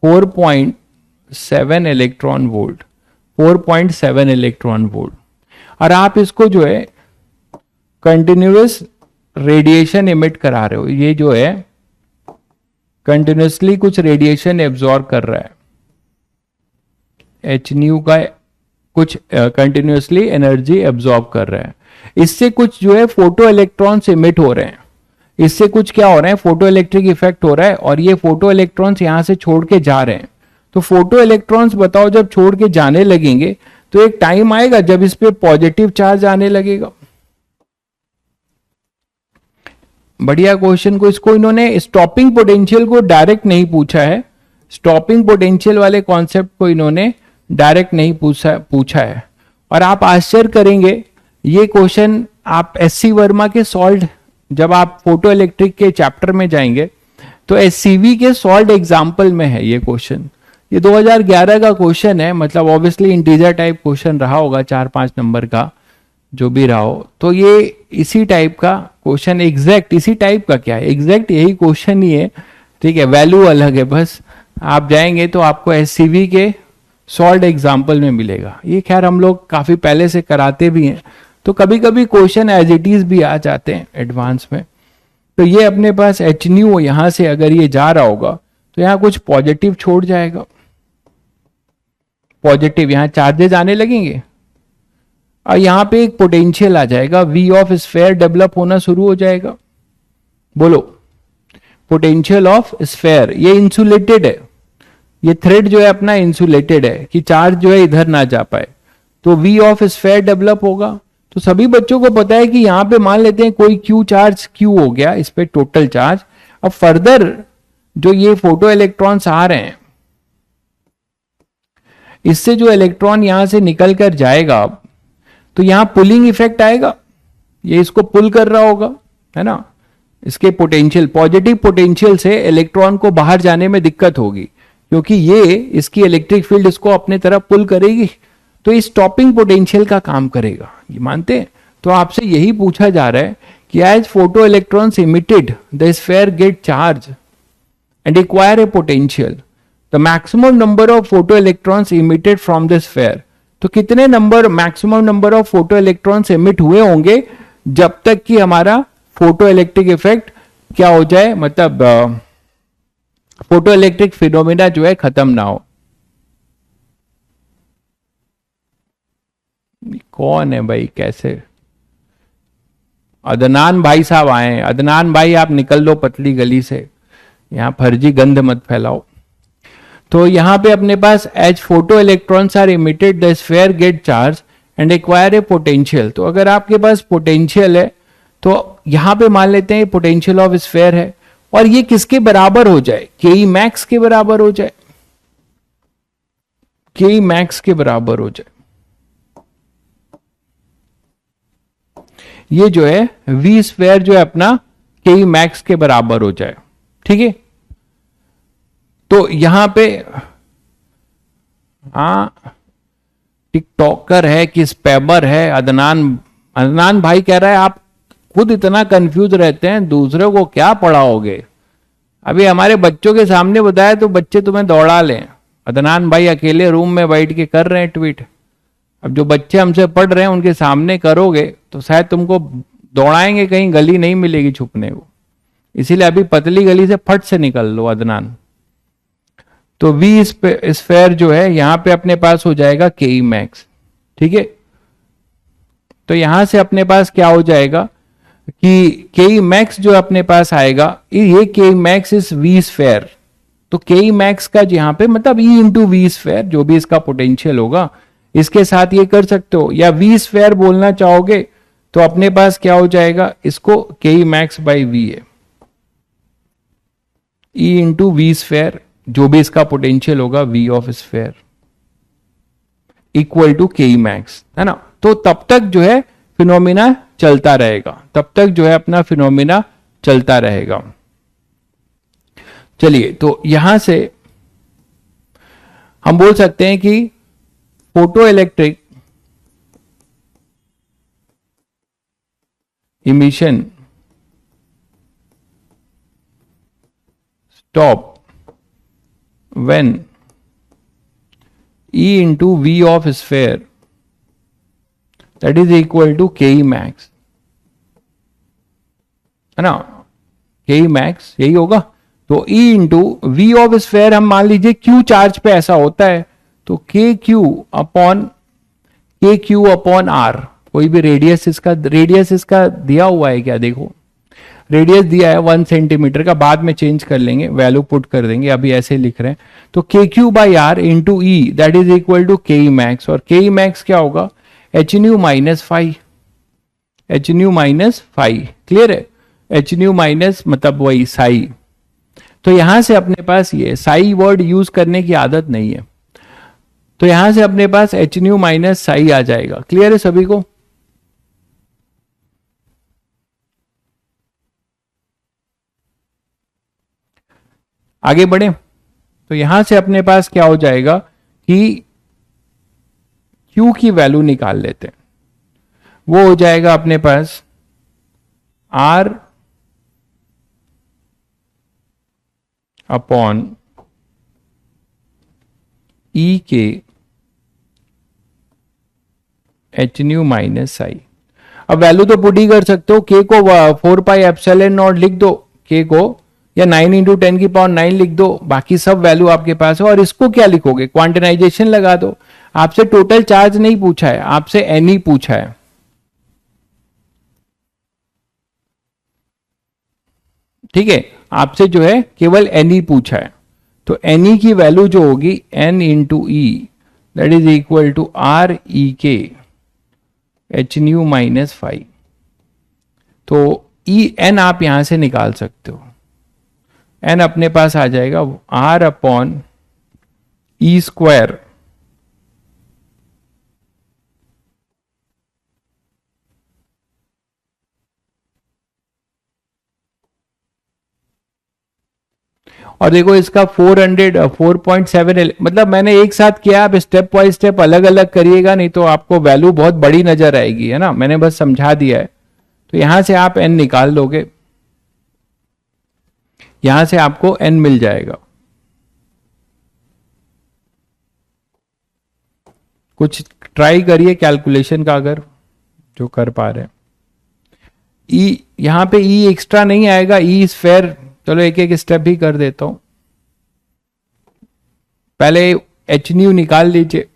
4.7 इलेक्ट्रॉन वोल्ट, 4.7 इलेक्ट्रॉन वोल्ट, और आप इसको जो है कंटिन्यूअस रेडिएशन इमिट करा रहे हो, ये जो है कंटिन्यूसली कुछ रेडिएशन एब्जॉर्ब कर रहा है, एच न्यू का कुछ कंटिन्यूसली एनर्जी एब्जॉर्ब कर रहा है। इससे कुछ जो है फोटो इलेक्ट्रॉन्स इमिट हो रहे हैं, इससे कुछ क्या हो रहा है, फोटो इलेक्ट्रिक इफेक्ट हो रहा है, और ये फोटो इलेक्ट्रॉन्स यहां से छोड़ के जा रहे हैं। तो फोटो इलेक्ट्रॉन्स बताओ जब छोड़ के जाने लगेंगे तो एक टाइम आएगा जब इस पे पॉजिटिव चार्ज आने लगेगा। बढ़िया क्वेश्चन को, इसको इन्होंने स्टॉपिंग पोटेंशियल को डायरेक्ट नहीं पूछा है, स्टॉपिंग पोटेंशियल वाले कॉन्सेप्ट को इन्होंने डायरेक्ट नहीं पूछा है। और आप आश्चर्य करेंगे, ये क्वेश्चन आप एससी वर्मा के सॉल्व, जब आप फोटो इलेक्ट्रिक के चैप्टर में जाएंगे तो एससीवी के सॉल्व एग्जाम्पल में है ये क्वेश्चन। ये 2011 का क्वेश्चन है, मतलब ऑब्वियसली इंटीजर टाइप क्वेश्चन रहा होगा, 4-5 नंबर का, जो भी रहा हो। तो ये इसी टाइप का क्वेश्चन, एग्जैक्ट इसी टाइप का, क्या है एग्जैक्ट यही क्वेश्चन ही है, ठीक है, वैल्यू अलग है बस। आप जाएंगे तो आपको एससीवी के सॉल्व एग्जाम्पल में मिलेगा। ये खैर हम लोग काफी पहले से कराते भी हैं, तो कभी कभी क्वेश्चन एज इट इज भी आ जाते हैं एडवांस में। तो ये अपने पास एच न्यू यहां से अगर ये जा रहा होगा तो यहाँ कुछ पॉजिटिव छोड़ जाएगा, पॉजिटिव यहाँ चार्जेस आने लगेंगे और यहाँ पे एक पोटेंशियल आ जाएगा, वी ऑफ स्फेयर डेवलप होना शुरू हो जाएगा। बोलो, पोटेंशियल ऑफ स्फेयर, ये इंसुलेटेड है, ये थ्रेड जो है अपना इंसुलेटेड है कि चार्ज जो है इधर ना जा पाए, तो वी ऑफ स्फेयर डेवलप होगा। तो सभी बच्चों को पता है कि यहां पे मान लेते हैं कोई क्यू चार्ज क्यू हो गया, इस पे टोटल चार्ज। अब फर्दर जो ये फोटो इलेक्ट्रॉन्स आ रहे हैं, इससे जो इलेक्ट्रॉन यहां से निकल कर जाएगा, तो यहां पुलिंग इफेक्ट आएगा, ये इसको पुल कर रहा होगा, है ना। इसके पोटेंशियल, पॉजिटिव पोटेंशियल से इलेक्ट्रॉन को बाहर जाने में दिक्कत होगी, क्योंकि ये इसकी इलेक्ट्रिक फील्ड इसको अपने तरफ पुल करेगी, तो इस स्टॉपिंग पोटेंशियल का काम करेगा, ये मानते हैं। तो आपसे यही पूछा जा रहा है कि as photo electrons emitted the sphere get charge and acquire a potential, the maximum number of photo electrons emitted from the sphere. तो कितने नंबर, maximum number of photo electrons emit हुए होंगे जब तक कि हमारा फोटो इलेक्ट्रिक इफेक्ट क्या हो जाए, मतलब फोटो इलेक्ट्रिक फिनोमिना जो है खत्म ना हो। कौन है भाई, कैसे? अदनान भाई साहब आए हैं। अदनान भाई आप निकल लो पतली गली से, यहां फर्जी गंध मत फैलाओ। तो यहां पे अपने पास as photo electrons are emitted the sphere get charge and acquire a potential. तो अगर आपके पास पोटेंशियल है तो यहां पे मान लेते हैं पोटेंशियल ऑफ स्फीयर है, और ये किसके बराबर हो जाए, के मैक्स के बराबर हो जाए, के मैक्स के बराबर हो जाए। ये जो है वी स्क्वायर जो है अपना के मैक्स के बराबर हो जाए, ठीक है। तो यहां पे टिकटॉकर है कि स्पैमर है, अदनान भाई कह रहा है आप खुद इतना कंफ्यूज रहते हैं, दूसरे को क्या पढ़ाओगे। अभी हमारे बच्चों के सामने बताया तो बच्चे तुम्हें दौड़ा लें। अदनान भाई अकेले रूम में बैठ के कर रहे हैं ट्वीट। अब जो बच्चे हमसे पढ़ रहे हैं उनके सामने करोगे तो शायद तुमको दौड़ाएंगे, कहीं गली नहीं मिलेगी छुपने को, इसीलिए अभी पतली गली से फट से निकल लो अदनान। तो वी स्फेयर जो है यहां पे अपने पास हो जाएगा के मैक्स, ठीक है। तो यहां से अपने पास क्या हो जाएगा कि के मैक्स जो अपने पास आएगा, ये के मैक्स इज वी स्फेयर। तो के मैक्स का यहां पे मतलब ई इंटू वी स्फेयर, जो भी इसका पोटेंशियल होगा इसके साथ ये कर सकते हो, या वी स्फेयर बोलना चाहोगे तो अपने पास क्या हो जाएगा, इसको के मैक्स बाई वी है, ई इंटू वी स्फेयर, जो भी इसका पोटेंशियल होगा V of sphere equal to K max, है ना। तो तब तक जो है फिनोमिना चलता रहेगा, तब तक जो है अपना फिनोमिना चलता रहेगा। चलिए, तो यहां से हम बोल सकते हैं कि photo electric emission stop when E into V of sphere that is equal to Ke max, है ना, Ke max यही होगा। तो E into V of sphere हम मान लीजिए Q चार्ज पे ऐसा होता है, तो KQ अपॉन R, कोई भी रेडियस इसका दिया हुआ है क्या, देखो रेडियस दिया है 1 सेंटीमीटर का, बाद में चेंज कर लेंगे, वैल्यू पुट कर देंगे, अभी ऐसे लिख रहे हैं। तो K Q by R into E that is equal to K max, और के मैक्स क्या होगा, H nu minus five, H nu minus five, clear है। एच न्यू माइनस मतलब वही साई। तो यहां से अपने पास ये साई वर्ड यूज करने की आदत नहीं है, तो यहां से अपने पास एच न्यू माइनस साई आ जाएगा। क्लियर है सभी को? आगे बढ़े, तो यहां से अपने पास क्या हो जाएगा कि Q की वैल्यू निकाल लेते हैं। वो हो जाएगा अपने पास R अपॉन E के एच न्यू माइनस आई। अब वैल्यू तो पुट ही कर सकते हो, के को 4 पाई एप्सिलॉन नॉट लिख दो, के को, या 9 इंटू 10⁹ लिख दो, बाकी सब वैल्यू आपके पास है। और इसको क्या लिखोगे, क्वांटिनाइजेशन लगा दो। आपसे टोटल चार्ज नहीं पूछा है, आपसे एन ही पूछा है। ठीक है, आपसे जो है केवल एन ही पूछा है। तो एन ई की वैल्यू जो होगी N into E, that is equal to R E के एच न्यू माइनस 5। तो ई एन आप यहां से निकाल सकते हो। एन अपने पास आ जाएगा आर अपॉन ई स्क्वायर और देखो इसका 4.7, मतलब मैंने एक साथ किया, आप स्टेप बाय स्टेप अलग अलग करिएगा, नहीं तो आपको वैल्यू बहुत बड़ी नजर आएगी, है ना। मैंने बस समझा दिया है। तो यहां से आप एन निकाल लोगे, यहां से आपको एन मिल जाएगा। कुछ ट्राई करिए कैलकुलेशन का, अगर जो कर पा रहे हैं। ई यहां पे ई एक्स्ट्रा नहीं आएगा, ई स्फेयर। चलो एक एक स्टेप ही कर देता हूं। पहले एच न्यू निकाल लीजिए,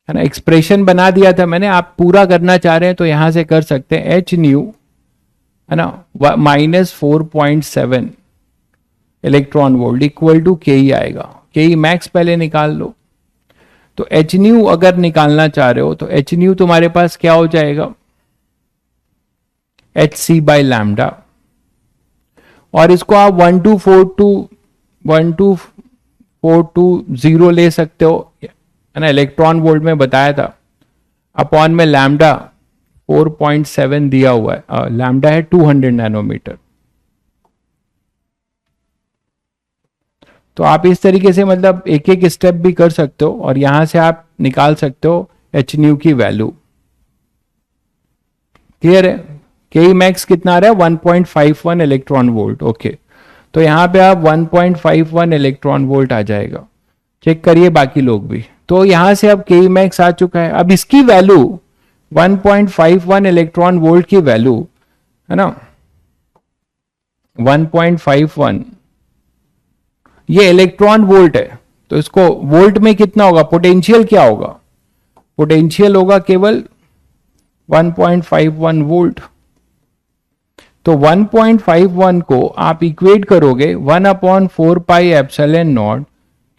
है ना। एक्सप्रेशन बना दिया था मैंने, आप पूरा करना चाह रहे हैं तो यहां से कर सकते हैं। एच न्यू, है ना, -4.7 electron volt equal to K ई आएगा। के ई मैक्स पहले निकाल लो। तो एच न्यू अगर निकालना चाह रहे हो तो एच न्यू तुम्हारे पास क्या हो जाएगा, एच सी बाई लैम्डा। और इसको आप 1242 ले सकते हो, है ना। इलेक्ट्रॉन वोल्ट में बताया था, अपॉन में लैम्डा 4.7 दिया हुआ है, लैम्डा है 200 नैनोमीटर। तो आप इस तरीके से मतलब एक एक स्टेप भी कर सकते हो और यहां से आप निकाल सकते हो एच न्यू की वैल्यू। क्लियर है। के मैक्स कितना आ रहा है, 1.51 इलेक्ट्रॉन वोल्ट। ओके, तो यहां पे आप 1.51 इलेक्ट्रॉन वोल्ट आ जाएगा। चेक करिए बाकी लोग भी। तो यहां से अब के मैक्स आ चुका है। अब इसकी वैल्यू 1.51 इलेक्ट्रॉन वोल्ट की वैल्यू, है ना, 1.51 ये इलेक्ट्रॉन वोल्ट है। तो इसको वोल्ट में कितना होगा, पोटेंशियल क्या होगा, पोटेंशियल होगा केवल 1.51 वोल्ट। तो 1.51 को आप इक्वेट करोगे 1/4 pi epsilon naught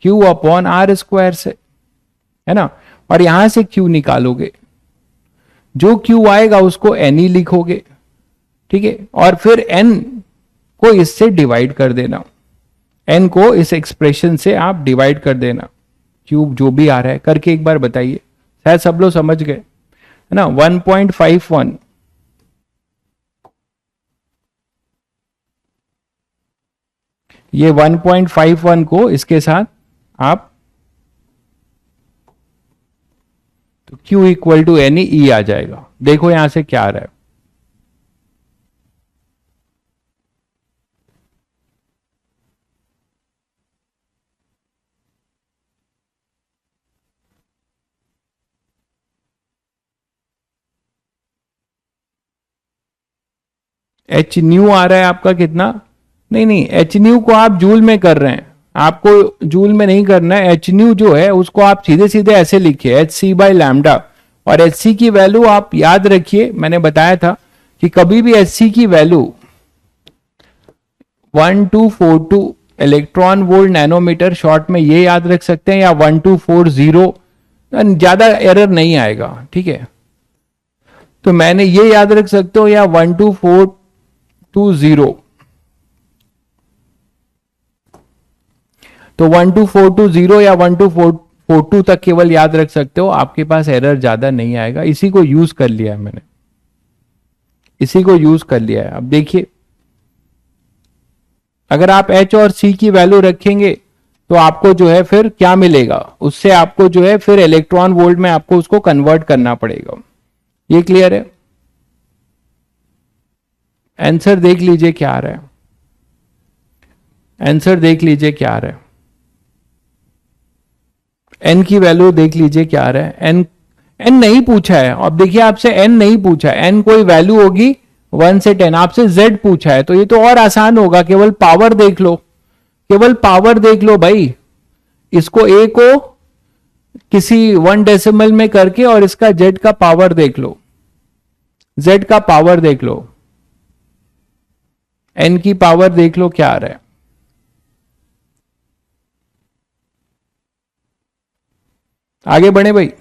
Q upon R square से, है ना। और यहां से क्यू निकालोगे, जो क्यू आएगा उसको एन ही लिखोगे, ठीक है। और फिर एन को इससे डिवाइड कर देना, एन को इस एक्सप्रेशन से आप डिवाइड कर देना। क्यूब जो भी आ रहा है करके एक बार बताइए, शायद सब लोग समझ गए, है ना। 1.51 ये 1.51 को इसके साथ आप, तो Q equal to N E आ जाएगा। देखो यहां से क्या आ रहा है, एच न्यू आ रहा है आपका कितना, नहीं एच न्यू को आप जूल में कर रहे हैं, आपको जूल में नहीं करना है। एच न्यू जो है उसको आप सीधे सीधे ऐसे लिखिए, एच सी बाई लैम्डा। और एच सी की वैल्यू आप याद रखिए, मैंने बताया था कि कभी भी एच सी की value 1242 electron volt nanometer short में ये याद रख सकते हैं, या 1240, ज्यादा एरर नहीं आएगा, ठीक है। तो मैंने ये याद रख सकते हो, या 12420, तो 12420 या 1242 तक केवल याद रख सकते हो, आपके पास एरर ज्यादा नहीं आएगा। इसी को यूज कर लिया है मैंने, इसी को यूज कर लिया है। अब देखिए, अगर आप H और C की वैल्यू रखेंगे तो आपको जो है फिर क्या मिलेगा, उससे आपको जो है फिर इलेक्ट्रॉन वोल्ट में आपको उसको कन्वर्ट करना पड़ेगा। ये क्लियर है? आंसर देख लीजिए क्या आ रहा है, आंसर देख लीजिए क्या आ रहा है, एन की वैल्यू देख लीजिए क्या आ रहा है। एन एन नहीं पूछा है, अब देखिए आपसे एन नहीं पूछा है, एन कोई वैल्यू होगी 1 से 10, आपसे जेड पूछा है, तो ये तो और आसान होगा, केवल पावर देख लो, केवल पावर देख लो भाई, इसको ए को किसी 1 डेसिमल में करके और इसका जेड का पावर देख लो, जेड का पावर देख लो, एन की पावर देख लो क्या आ रहा है। आगे बढ़े भाई।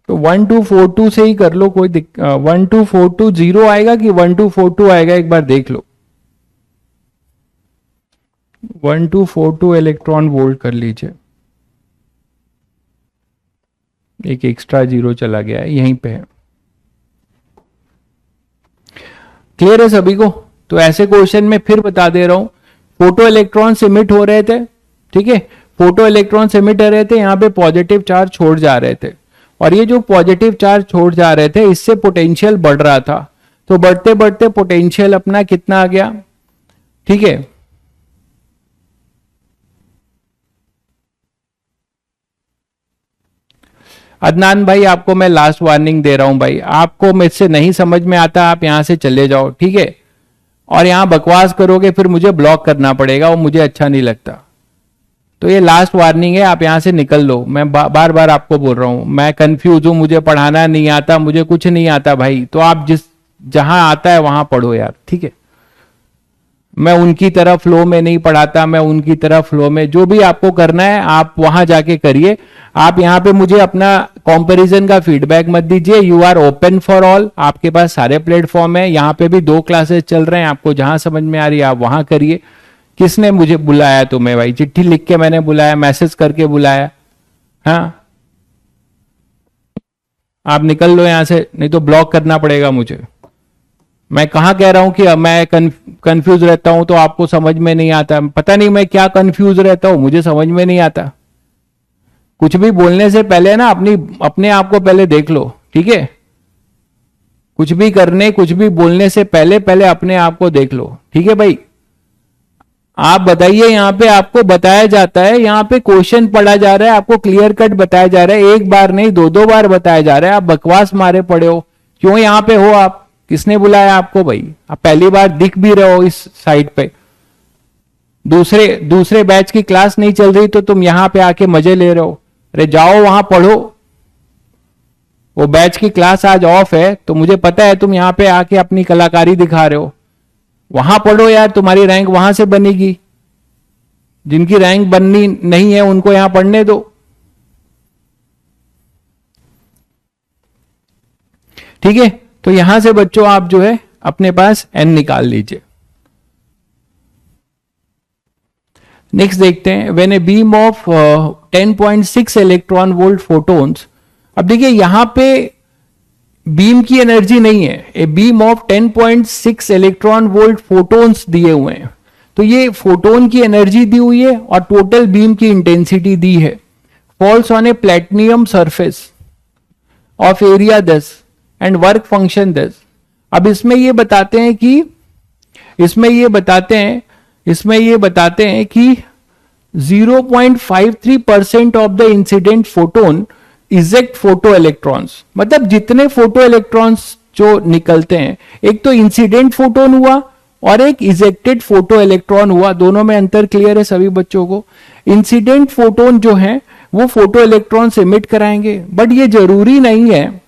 तो 1242 से ही कर लो, कोई 1242 जीरो आएगा कि 1242 आएगा, एक बार देख लो। 1242 इलेक्ट्रॉन वोल्ट कर लीजिए, एक एक्स्ट्रा जीरो चला गया है, यहीं पे है। क्लियर है सभी को? तो ऐसे क्वेश्चन में फिर बता दे रहा हूं, फोटो इलेक्ट्रॉन इमिट हो रहे थे, ठीक है, फोटो इलेक्ट्रॉन इमिट हो रहे थे, यहां पे पॉजिटिव चार्ज छोड़ जा रहे थे, और ये जो पॉजिटिव चार्ज छोड़ जा रहे थे इससे पोटेंशियल बढ़ रहा था, तो बढ़ते बढ़ते पोटेंशियल अपना कितना आ गया, ठीक है, अदनान भाई आपको मैं लास्ट वार्निंग दे रहा हूं भाई, आपको मुझसे नहीं समझ में आता आप यहां से चले जाओ, ठीक है, और यहां बकवास करोगे फिर मुझे ब्लॉक करना पड़ेगा, वो मुझे अच्छा नहीं लगता। तो ये लास्ट वार्निंग है, आप यहां से निकल लो, मैं बार बार आपको बोल रहा हूं, मैं कंफ्यूज हूं, मुझे पढ़ाना नहीं आता, मुझे कुछ नहीं आता भाई, तो आप जहां आता है वहां पढ़ो यार, ठीक है। मैं उनकी तरह फ्लो में नहीं पढ़ाता, मैं उनकी तरह फ्लो में, जो भी आपको करना है आप वहां जाके करिए। आप यहाँ पे मुझे अपना कंपैरिजन का फीडबैक मत दीजिए, you are open for all, आपके पास सारे प्लेटफॉर्म है, यहाँ पे भी 2 क्लासेस चल रहे हैं, आपको जहां समझ में आ रही है आप वहां करिए। किसने मुझे बुलाया तुम्हें भाई, चिट्ठी लिख के मैंने बुलाया, मैसेज करके बुलाया, हाँ, आप निकल लो यहां से, नहीं तो ब्लॉक करना पड़ेगा मुझे। मैं कहाँ कह रहा हूं कि मैं कंफ्यूज रहता हूं तो आपको समझ में नहीं आता, पता नहीं मैं क्या कंफ्यूज रहता हूं, मुझे समझ में नहीं आता। कुछ भी बोलने से पहले ना अपने आप को पहले देख लो, ठीक है, कुछ भी करने कुछ भी बोलने से पहले पहले अपने आप को देख लो, ठीक है भाई। आप बताइए, यहाँ पे आपको बताया जाता है, यहाँ पे क्वेश्चन पढ़ा जा रहा है, आपको क्लियर कट बताया जा रहा है, एक बार नहीं 2-2 बार बताया जा रहा है, आप बकवास मारे पड़े हो, क्यों यहाँ पे हो आप, किसने बुलाया आपको भाई, आप पहली बार दिख भी रहे हो इस साइट पे, दूसरे बैच की क्लास नहीं चल रही तो तुम यहां पे आके मजे ले रहे हो, अरे जाओ वहां पढ़ो, वो बैच की क्लास आज ऑफ है तो मुझे पता है तुम यहां पे आके अपनी कलाकारी दिखा रहे हो, वहां पढ़ो यार, तुम्हारी रैंक वहां से बनेगी, जिनकी रैंक बननी नहीं है उनको यहां पढ़ने दो, ठीक है। तो यहां से बच्चों आप जो है अपने पास एन निकाल लीजिए। नेक्स्ट देखते हैं, when a beam of 10.6 electron volt photons, अब देखिए यहां पे बीम की एनर्जी नहीं है, a beam of 10.6 electron volt photons दिए हुए हैं, तो ये फोटोन की एनर्जी दी हुई है और टोटल बीम की इंटेंसिटी दी है, falls on A platinum surface of area 10 and work function 10। अब इसमें ये बताते हैं कि इसमें ये बताते हैं कि 0.53% of the incident photon eject photo electrons, मतलब जितने फोटो इलेक्ट्रॉन्स जो निकलते हैं, एक तो इंसिडेंट फोटोन हुआ और एक इजेक्टेड फोटो इलेक्ट्रॉन हुआ, दोनों में अंतर क्लियर है सभी बच्चों को। इंसिडेंट फोटोन जो है वो फोटो इलेक्ट्रॉन्स एमिट कराएंगे, बट ये जरूरी नहीं है,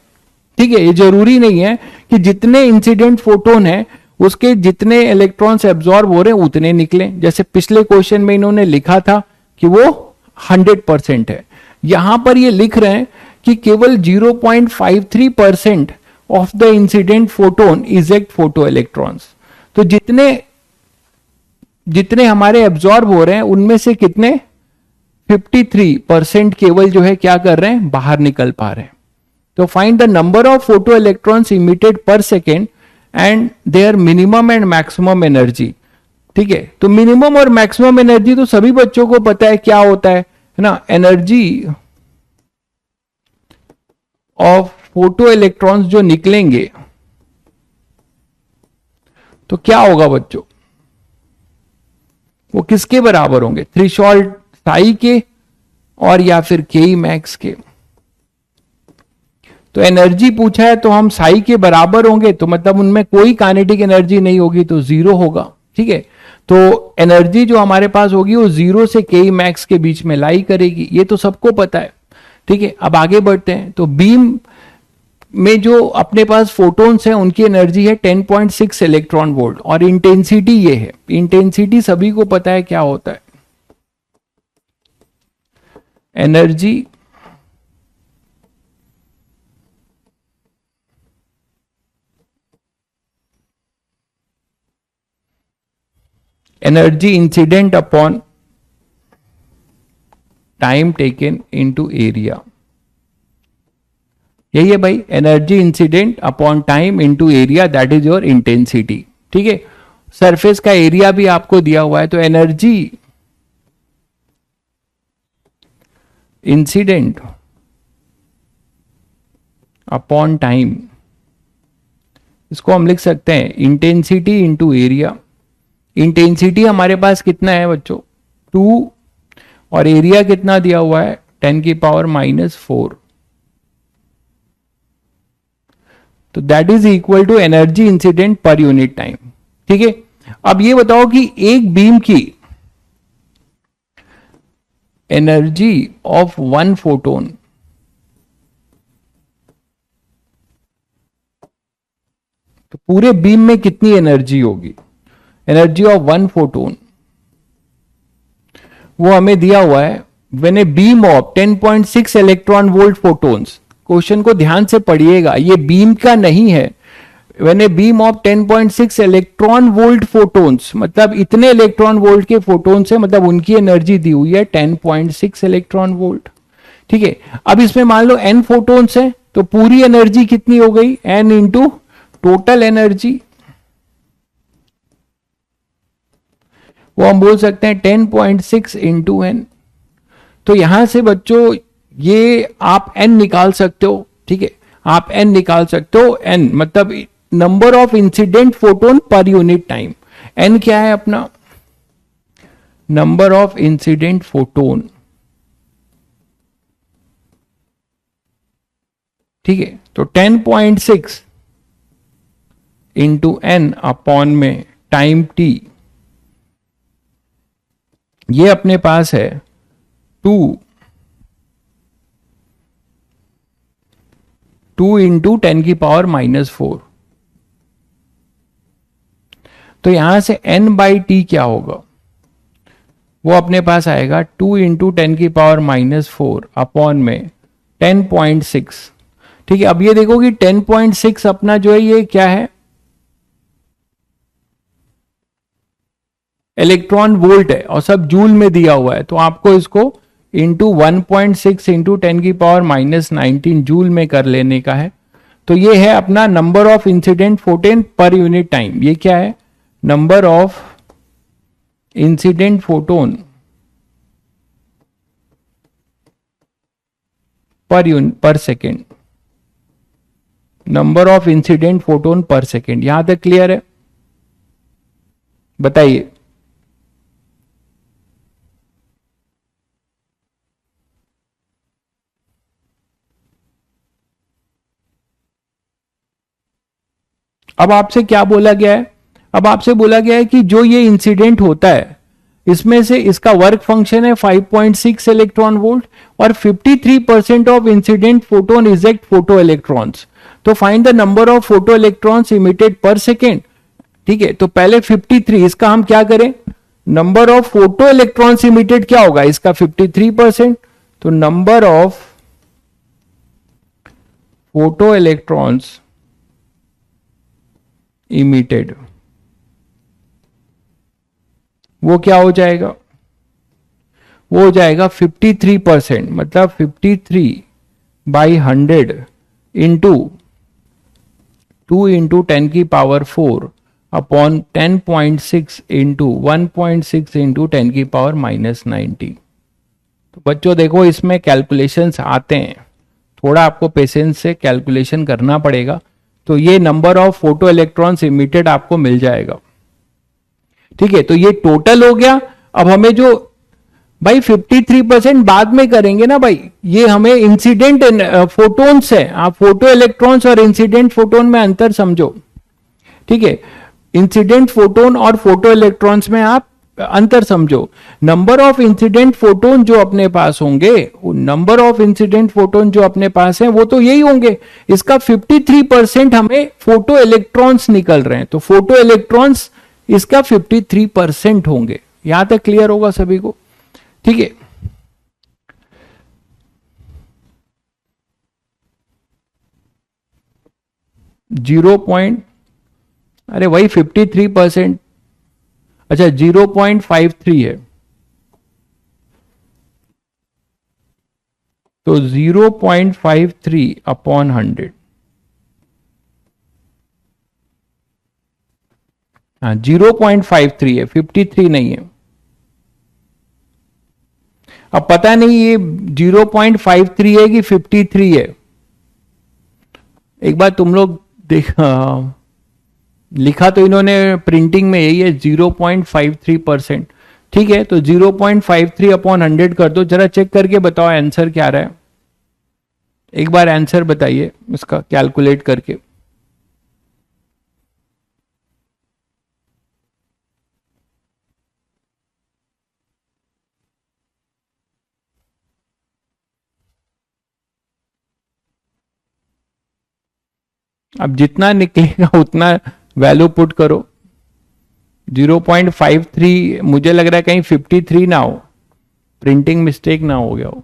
ठीक है, ये जरूरी नहीं है कि जितने इंसिडेंट फोटोन है उसके जितने इलेक्ट्रॉन्स एब्जॉर्ब हो रहे हैं उतने निकले, जैसे पिछले क्वेश्चन में इन्होंने लिखा था कि वो 100% है, यहां पर ये लिख रहे हैं कि केवल 0.53% of the incident photon eject photo electrons, तो जितने हमारे एब्जॉर्ब हो रहे हैं उनमें से कितने 53% केवल जो है क्या कर रहे हैं, बाहर निकल पा रहे हैं, तो find the number of photo electrons emitted per second and their minimum and maximum energy. ठीक है, तो मिनिमम और मैक्सिमम एनर्जी तो सभी बच्चों को पता है क्या होता है ना, एनर्जी ऑफ फोटो इलेक्ट्रॉन्स जो निकलेंगे तो क्या होगा बच्चों, वो किसके बराबर होंगे, थ्रेशोल्ड साई के और या फिर के मैक्स के। तो एनर्जी पूछा है तो हम साई के बराबर होंगे, तो मतलब उनमें कोई काइनेटिक एनर्जी नहीं होगी तो जीरो होगा। ठीक है, तो एनर्जी जो हमारे पास होगी वो जीरो से के मैक्स के बीच में लाई करेगी, ये तो सबको पता है। ठीक है, अब आगे बढ़ते हैं। तो बीम में जो अपने पास फोटोन्स हैं उनकी एनर्जी है 10.6 इलेक्ट्रॉन वोल्ट और इंटेंसिटी ये है, इंटेंसिटी सभी को पता है क्या होता है, energy energy incident upon time taken into area. यही है भाई, energy incident upon time into area, that is your intensity. ठीक है, सरफेस का एरिया भी आपको दिया हुआ है, तो एनर्जी इंसिडेंट अपॉन टाइम, इसको हम लिख सकते हैं इंटेंसिटी इंटू एरिया। इंटेंसिटी हमारे पास कितना है बच्चों 2 और एरिया कितना दिया हुआ है 10⁻⁻⁴। तो that is equal to energy incident per unit time. ठीक है, अब ये बताओ कि एक बीम की एनर्जी ऑफ 1 फोटोन तो पूरे बीम में कितनी एनर्जी होगी, एनर्जी ऑफ 1 फोटोन वो हमें दिया हुआ है when a beam of 10.6 electron volt photons. Question को ध्यान से पढ़िएगा, ये बीम का नहीं है। When a beam of 10.6 electron volt photons, मतलब इतने इलेक्ट्रॉन वोल्ट के फोटोन से, मतलब उनकी एनर्जी दी हुई है 10.6 इलेक्ट्रॉन वोल्ट। ठीक है, अब इसमें मान लो n फोटोन्स है तो पूरी एनर्जी कितनी हो गई n इंटू टोटल एनर्जी, वो हम बोल सकते हैं 10.6 इंटू एन। तो यहां से बच्चों ये आप n निकाल सकते हो। ठीक है, आप n निकाल सकते हो, n मतलब नंबर ऑफ इंसिडेंट फोटोन पर यूनिट टाइम। n क्या है अपना, नंबर ऑफ इंसिडेंट फोटोन। ठीक है, तो 10.6 इंटू n अपॉन में टाइम t, ये अपने पास है 2 इंटू 10⁻⁻⁴। तो यहां से n/t क्या होगा, वो अपने पास आएगा 2 इंटू 10⁻⁻⁴ अपॉन में 10.6। ठीक है, अब ये देखो कि 10.6 अपना जो है ये क्या है, इलेक्ट्रॉन वोल्ट है और सब जूल में दिया हुआ है, तो आपको इसको इंटू 1.6 इंटू 10⁻⁻19 जूल में कर लेने का है। तो ये है अपना नंबर ऑफ इंसिडेंट फोटोन पर यूनिट टाइम। ये क्या है, नंबर ऑफ इंसिडेंट फोटोन पर second, number of incident photon पर सेकेंड। यहां तक क्लियर है, बताइए। अब आपसे क्या बोला गया है, अब आपसे बोला गया है कि जो ये इंसिडेंट होता है इसमें से इसका वर्क फंक्शन है 5.6 इलेक्ट्रॉन वोल्ट और 53% of incident photon eject photo electrons. तो find the number of photo electrons emitted per second. ठीक है, तो पहले 53, इसका हम क्या करें, number of photo electrons emitted क्या होगा इसका 53%, तो number of photo electrons emitted वो क्या हो जाएगा, वो हो जाएगा 53%, मतलब 53/100 इंटू 2 × 10⁴ अपॉन 10.6 इंटू 1.6 इंटू 10⁻90। तो बच्चों देखो इसमें कैलकुलेशंस आते हैं, थोड़ा आपको पेशेंस से कैलकुलेशन करना पड़ेगा। तो ये number of photo electrons emitted आपको मिल जाएगा। ठीक है, तो ये टोटल हो गया। अब हमें जो भाई 53% बाद में करेंगे ना भाई, ये हमें इंसिडेंट फोटोन्स है। आप फोटो इलेक्ट्रॉन्स और इंसिडेंट फोटोन में अंतर समझो। ठीक है, इंसिडेंट फोटोन और फोटो इलेक्ट्रॉन्स में आप अंतर समझो। नंबर ऑफ इंसिडेंट फोटोन जो अपने पास होंगे, नंबर ऑफ इंसिडेंट फोटोन जो अपने पास है वो तो यही होंगे। इसका 53% हमें फोटो इलेक्ट्रॉन्स निकल रहे हैं, तो फोटो इलेक्ट्रॉन्स इसका 53% होंगे। यहां तक क्लियर होगा सभी को? ठीक है, जीरो पॉइंट, अरे वही 53%, अच्छा 0.53 है, तो 0.53 अपॉन 100, हाँ 0.53 है, 53 नहीं है। अब पता नहीं ये 0.53 है कि 53 है। एक बार तुम लोग देखा, लिखा तो इन्होंने प्रिंटिंग में यही है 0.53%। ठीक है, तो 0.53 अपॉन 100 कर दो, जरा चेक करके बताओ आंसर क्या आ रहा है। एक बार आंसर बताइए इसका कैलकुलेट करके। अब जितना निकलेगा उतना वैल्यू पुट करो। 0.53, मुझे लग रहा है कहीं 53 ना हो, प्रिंटिंग मिस्टेक ना हो गया हो।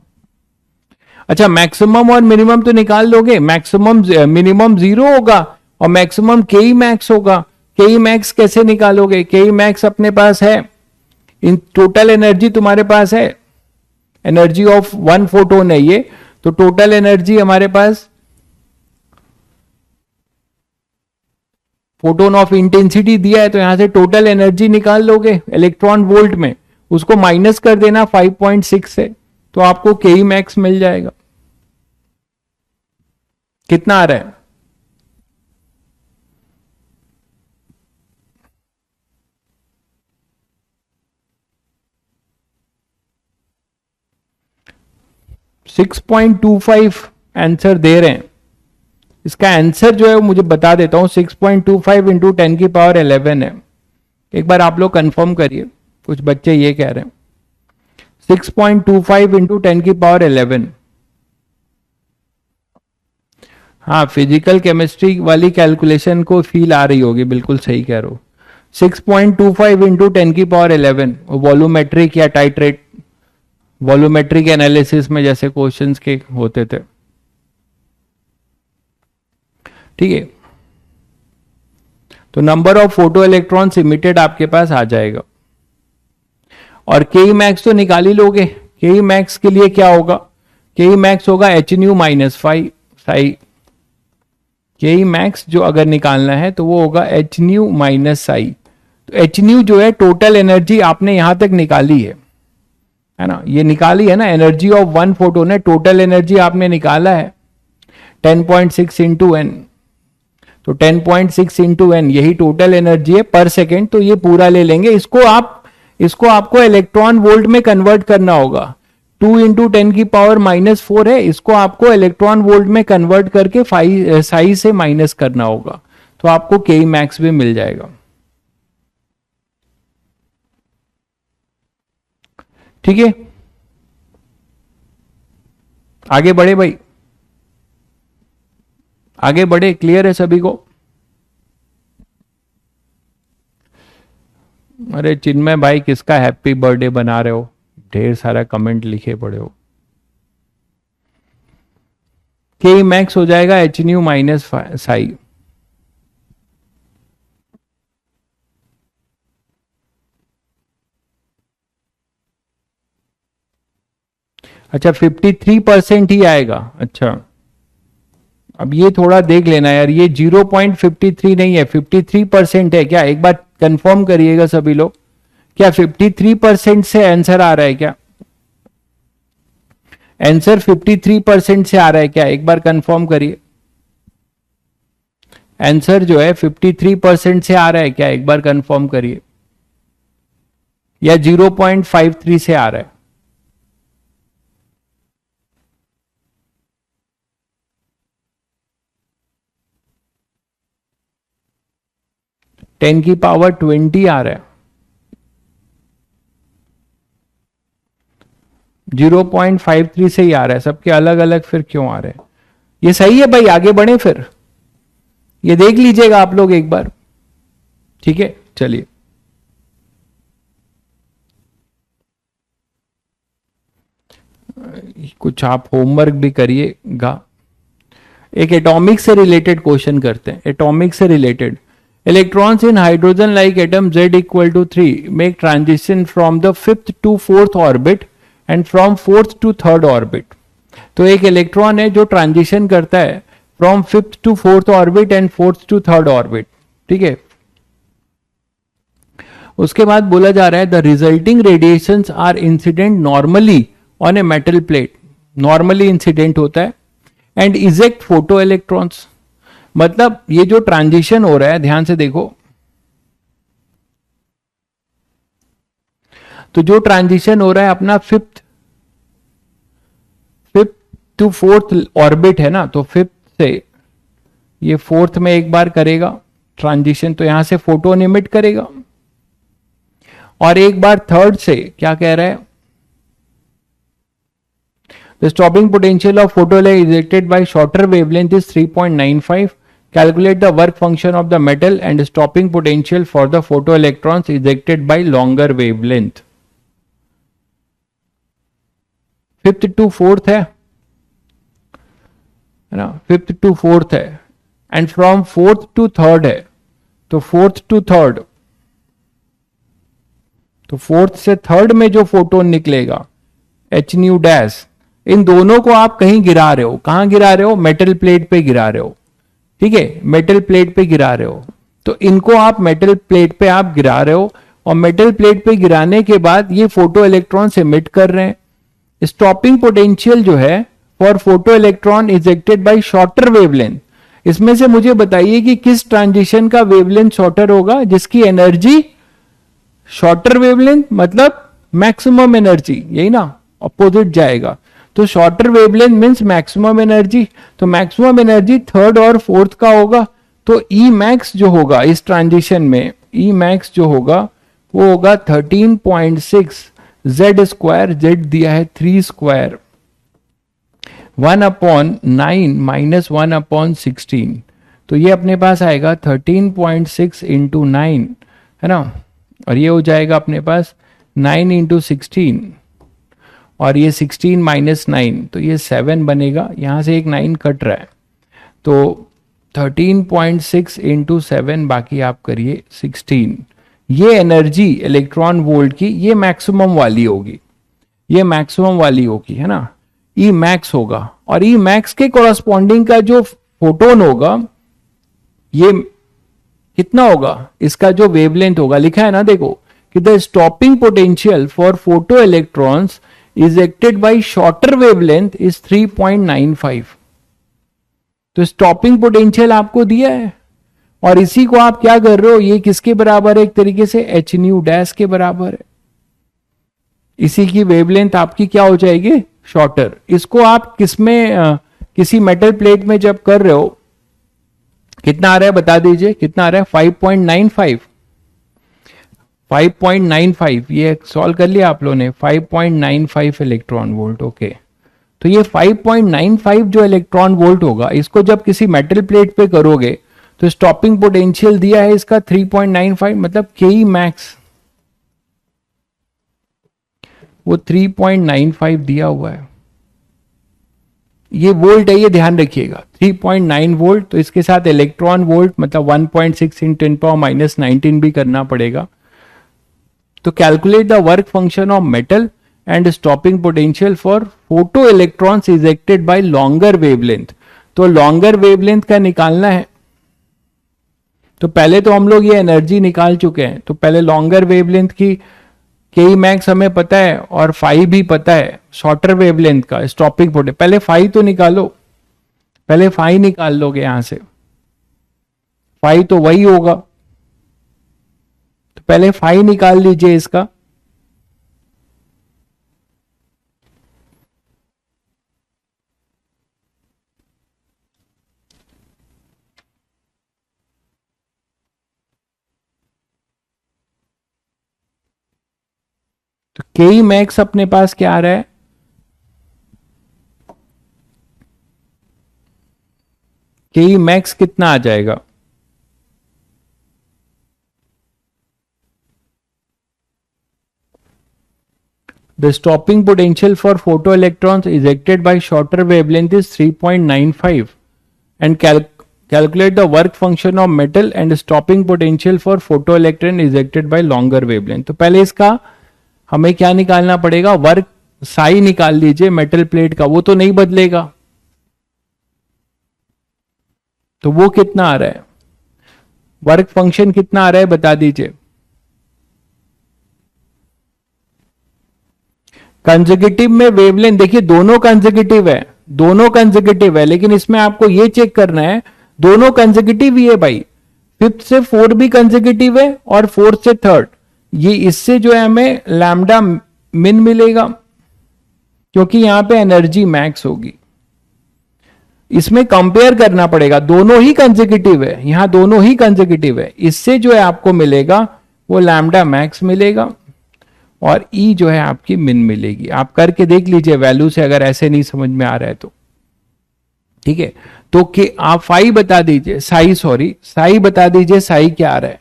अच्छा, मैक्सिमम और मिनिमम तो निकाल लोगे। मैक्सिमम मिनिमम 0 होगा और मैक्सिमम के ई मैक्स होगा। के ई मैक्स कैसे निकालोगे? के ई मैक्स अपने पास है, इन टोटल एनर्जी तुम्हारे पास है, एनर्जी ऑफ वन फोटोन है ये, तो टोटल एनर्जी हमारे पास फोटोन ऑफ इंटेंसिटी दिया है, तो यहां से टोटल एनर्जी निकाल लोगे इलेक्ट्रॉन वोल्ट में, उसको माइनस कर देना 5.6 से, तो आपको के ई मैक्स मिल जाएगा। कितना आ रहा है? सिक्स 6.25 आंसर दे रहे हैं। इसका आंसर जो है वो मुझे बता देता हूं, 6.25 इंटू 10⁻11 है। एक बार आप लोग कंफर्म करिए, कुछ बच्चे ये कह रहे हैं 6.25 इंटू 10⁻11। हाँ, फिजिकल केमिस्ट्री वाली कैलकुलेशन को फील आ रही होगी, बिल्कुल सही कह रहे हो। 6.25 इंटू 10⁻11 वॉल्यूमेट्रिक या टाइट्रेट, वॉल्यूमेट्रिक एनालिसिस में जैसे क्वेश्चंस के होते थे। ठीक है, तो number of photo electrons emitted आपके पास आ जाएगा। और के ई मैक्स तो निकाल ही लोगे। के ई मैक्स के लिए क्या होगा? के ई मैक्स होगा H nu minus five Sai. के ई मैक्स जो अगर निकालना है तो वो होगा एच न्यू माइनस साई। तो एच न्यू जो है टोटल एनर्जी आपने यहां तक निकाली है ना, ये निकाली है ना, एनर्जी ऑफ वन फोटोन है, टोटल एनर्जी आपने निकाला है 10.6 इंटू एन। तो 10.6 इंटू एन यही टोटल एनर्जी है पर सेकेंड, तो ये पूरा ले लेंगे। इसको आपको इलेक्ट्रॉन वोल्ट में कन्वर्ट करना होगा। 2 इंटू 10⁻⁻4 है, इसको आपको इलेक्ट्रॉन वोल्ट में कन्वर्ट करके साई से माइनस करना होगा, तो आपको के मैक्स भी मिल जाएगा। ठीक है, आगे बढ़े भाई, आगे बढ़े। क्लियर है सभी को? अरे चिन्मय भाई, किसका हैप्पी बर्थडे बना रहे हो? ढेर सारा कमेंट लिखे पड़े हो। के मैक्स हो जाएगा एच न्यू माइनस साई। अच्छा 53% ही आएगा। अच्छा अब ये थोड़ा देख लेना यार, ये 0.53 नहीं है, 53% है क्या? एक बार कंफर्म करिएगा सभी लोग, क्या 53% से आंसर आ रहा है क्या? आंसर 53% से आ रहा है क्या? एक बार कंफर्म करिए। आंसर जो है 53% से आ रहा है क्या? एक बार कंफर्म करिए। या 0.53 से आ रहा है? टेन की पावर 20 आ रहा है। 0.53 से ही आ रहा है, सबके अलग अलग फिर क्यों आ रहे हैं? ये सही है भाई, आगे बढ़े फिर, ये देख लीजिएगा आप लोग एक बार, ठीक है? चलिए, कुछ आप होमवर्क भी करिएगा। एक एटॉमिक से रिलेटेड क्वेश्चन करते हैं, एटॉमिक से related. Electrons in hydrogen like atom Z equal to 3 make transition from the 5th to 4th orbit and from 4th to 3rd orbit. तो एक इलेक्ट्रॉन है जो ट्रांजिशन करता है from 5th to 4th orbit and 4th to 3rd orbit, ठीक है? उसके बाद बोला जा रहा है the resulting radiations are incident normally on a metal plate, normally incident होता है, एंड इजेक्ट फोटो इलेक्ट्रॉन्स। मतलब ये जो ट्रांजिशन हो रहा है, ध्यान से देखो, तो जो ट्रांजिशन हो रहा है अपना 5th to 4th ऑर्बिट है ना, तो 5th से ये 4th में एक बार करेगा ट्रांजिशन, तो यहां से फोटोन इमिट करेगा, और एक बार 3rd से क्या कह रहा है, the stopping potential of photo ejected by shorter wavelength is 3.95। Calculate the work function of the metal and stopping potential for the photoelectrons ejected by longer wavelength। 5th to 4th है ना, 5th to 4th है, and from 4th to 3rd है, तो 4th to 3rd, तो 4th से 3rd में जो photon निकलेगा h न्यू डैश, इन दोनों को आप कहीं गिरा रहे हो। कहां गिरा रहे हो? मेटल प्लेट पे गिरा रहे हो, ठीक है? मेटल प्लेट पे गिरा रहे हो, तो इनको आप मेटल प्लेट पे आप गिरा रहे हो, और मेटल प्लेट पे गिराने के बाद ये फोटो इलेक्ट्रॉन एमिट कर रहे हैं। स्टॉपिंग पोटेंशियल जो है for photo electron ejected by shorter wavelength, इसमें से मुझे बताइए कि किस ट्रांजिशन का वेवलेंथ शॉर्टर होगा, जिसकी एनर्जी शॉर्टर वेवलेंथ मतलब मैक्सिमम एनर्जी, यही ना, अपोजिट जाएगा। तो shorter wavelength means maximum energy, तो मैक्सिमम एनर्जी 3rd और 4th का होगा। तो ई मैक्स जो होगा इस ट्रांजिशन में, ई मैक्स जो होगा वो होगा 13.6 जेड स्क्वायर, जेड दिया है 3 स्क्वायर, 1/9 माइनस 1/16, तो ये अपने पास आएगा 13.6 इंटू 9, है ना, और ये हो जाएगा अपने पास 9 इंटू 16, और ये 16 माइनस 9, तो ये 7 बनेगा, यहां से एक 9 कट रहा है, तो 13.6 इंटू 7, बाकी आप करिए 16। ये एनर्जी इलेक्ट्रॉन वोल्ट की ये मैक्सिमम वाली होगी, ये मैक्सिमम वाली होगी, है ना, ई मैक्स होगा, और ई मैक्स के कॉरस्पॉन्डिंग का जो फोटोन होगा ये कितना होगा, इसका जो वेवलेंथ होगा, लिखा है ना देखो कि the stopping potential for photo electrons ejected by shorter wavelength is 3.95। तो स्टॉपिंग पोटेंशियल आपको दिया है, और इसी को आप क्या कर रहे हो, ये किसके बराबर है, एक तरीके से एच न्यू डैश के बराबर है। इसी की वेवलेंथ आपकी क्या हो जाएगी, शॉर्टर। इसको आप किसमें, किसी मेटल प्लेट में जब कर रहे हो, कितना आ रहा है बता दीजिए, कितना आ रहा है, 5.95, 5.95, ये सॉल्व कर लिया आप लोगों ने, 5.95 इलेक्ट्रॉन वोल्ट, ओके। तो ये 5.95 जो इलेक्ट्रॉन वोल्ट होगा, इसको जब किसी मेटल प्लेट पे करोगे तो स्टॉपिंग पोटेंशियल दिया है इसका 3.95, मतलब के मैक्स वो 3.95 दिया हुआ है, ये वोल्ट है, ये ध्यान रखिएगा, 3.9 वोल्ट। तो इसके साथ इलेक्ट्रॉन वोल्ट मतलब 1.6 इन 10⁻19 भी करना पड़ेगा। तो calculate the work function of metal and stopping potential for photo electrons ejected by longer wavelength. तो लॉन्गर वेवलेंथ का निकालना है। तो पहले तो हम लोग ये एनर्जी निकाल चुके हैं, तो पहले लॉन्गर वेवलेंथ की के मैक्स हमें पता है और फाई भी पता है, शॉर्टर वेवलेंथ का स्टॉपिंग पोटेंशियल। पहले फाई तो निकालो, पहले फाई निकाल लोगे यहां से, फाई तो वही होगा, तो पहले फाई निकाल लीजिए इसका। तो के मैक्स अपने पास क्या आ रहा है, के मैक्स कितना आ जाएगा, the stopping potential for photoelectrons ejected by shorter wavelength is 3.95 and calculate the work function of metal and stopping potential for photoelectron ejected by longer wavelength। तो पहले इसका हमें क्या निकालना पड़ेगा, वर्क साई निकाल लीजिए मेटल प्लेट का, वो तो नहीं बदलेगा, तो वो कितना आ रहा है, वर्क फंक्शन कितना आ रहा है बता दीजिए। कंसेक्यूटिव में वेवलेंथ देखिए दोनों कंसेक्यूटिव है, दोनों कंसेक्यूटिव है, लेकिन इसमें आपको ये चेक करना है दोनों कंसेक्यूटिव ही है भाई, फिफ्थ से फोर्थ भी कंसेक्यूटिव है और फोर्थ से थर्ड, ये इससे जो है हमें लैम्डा मिन मिलेगा क्योंकि यहां पे एनर्जी मैक्स होगी। इसमें कंपेयर करना पड़ेगा, दोनों ही कंसेक्यूटिव है, यहां दोनों ही कंसेक्यूटिव है, इससे जो है आपको मिलेगा वो लैम्डा मैक्स मिलेगा और ई जो है आपकी मिन मिलेगी। आप करके देख लीजिए वैल्यू से, अगर ऐसे नहीं समझ में आ रहा है तो ठीक है। तो कि आप फाई बता दीजिए, साई बता दीजिए, साई क्या आ रहा है,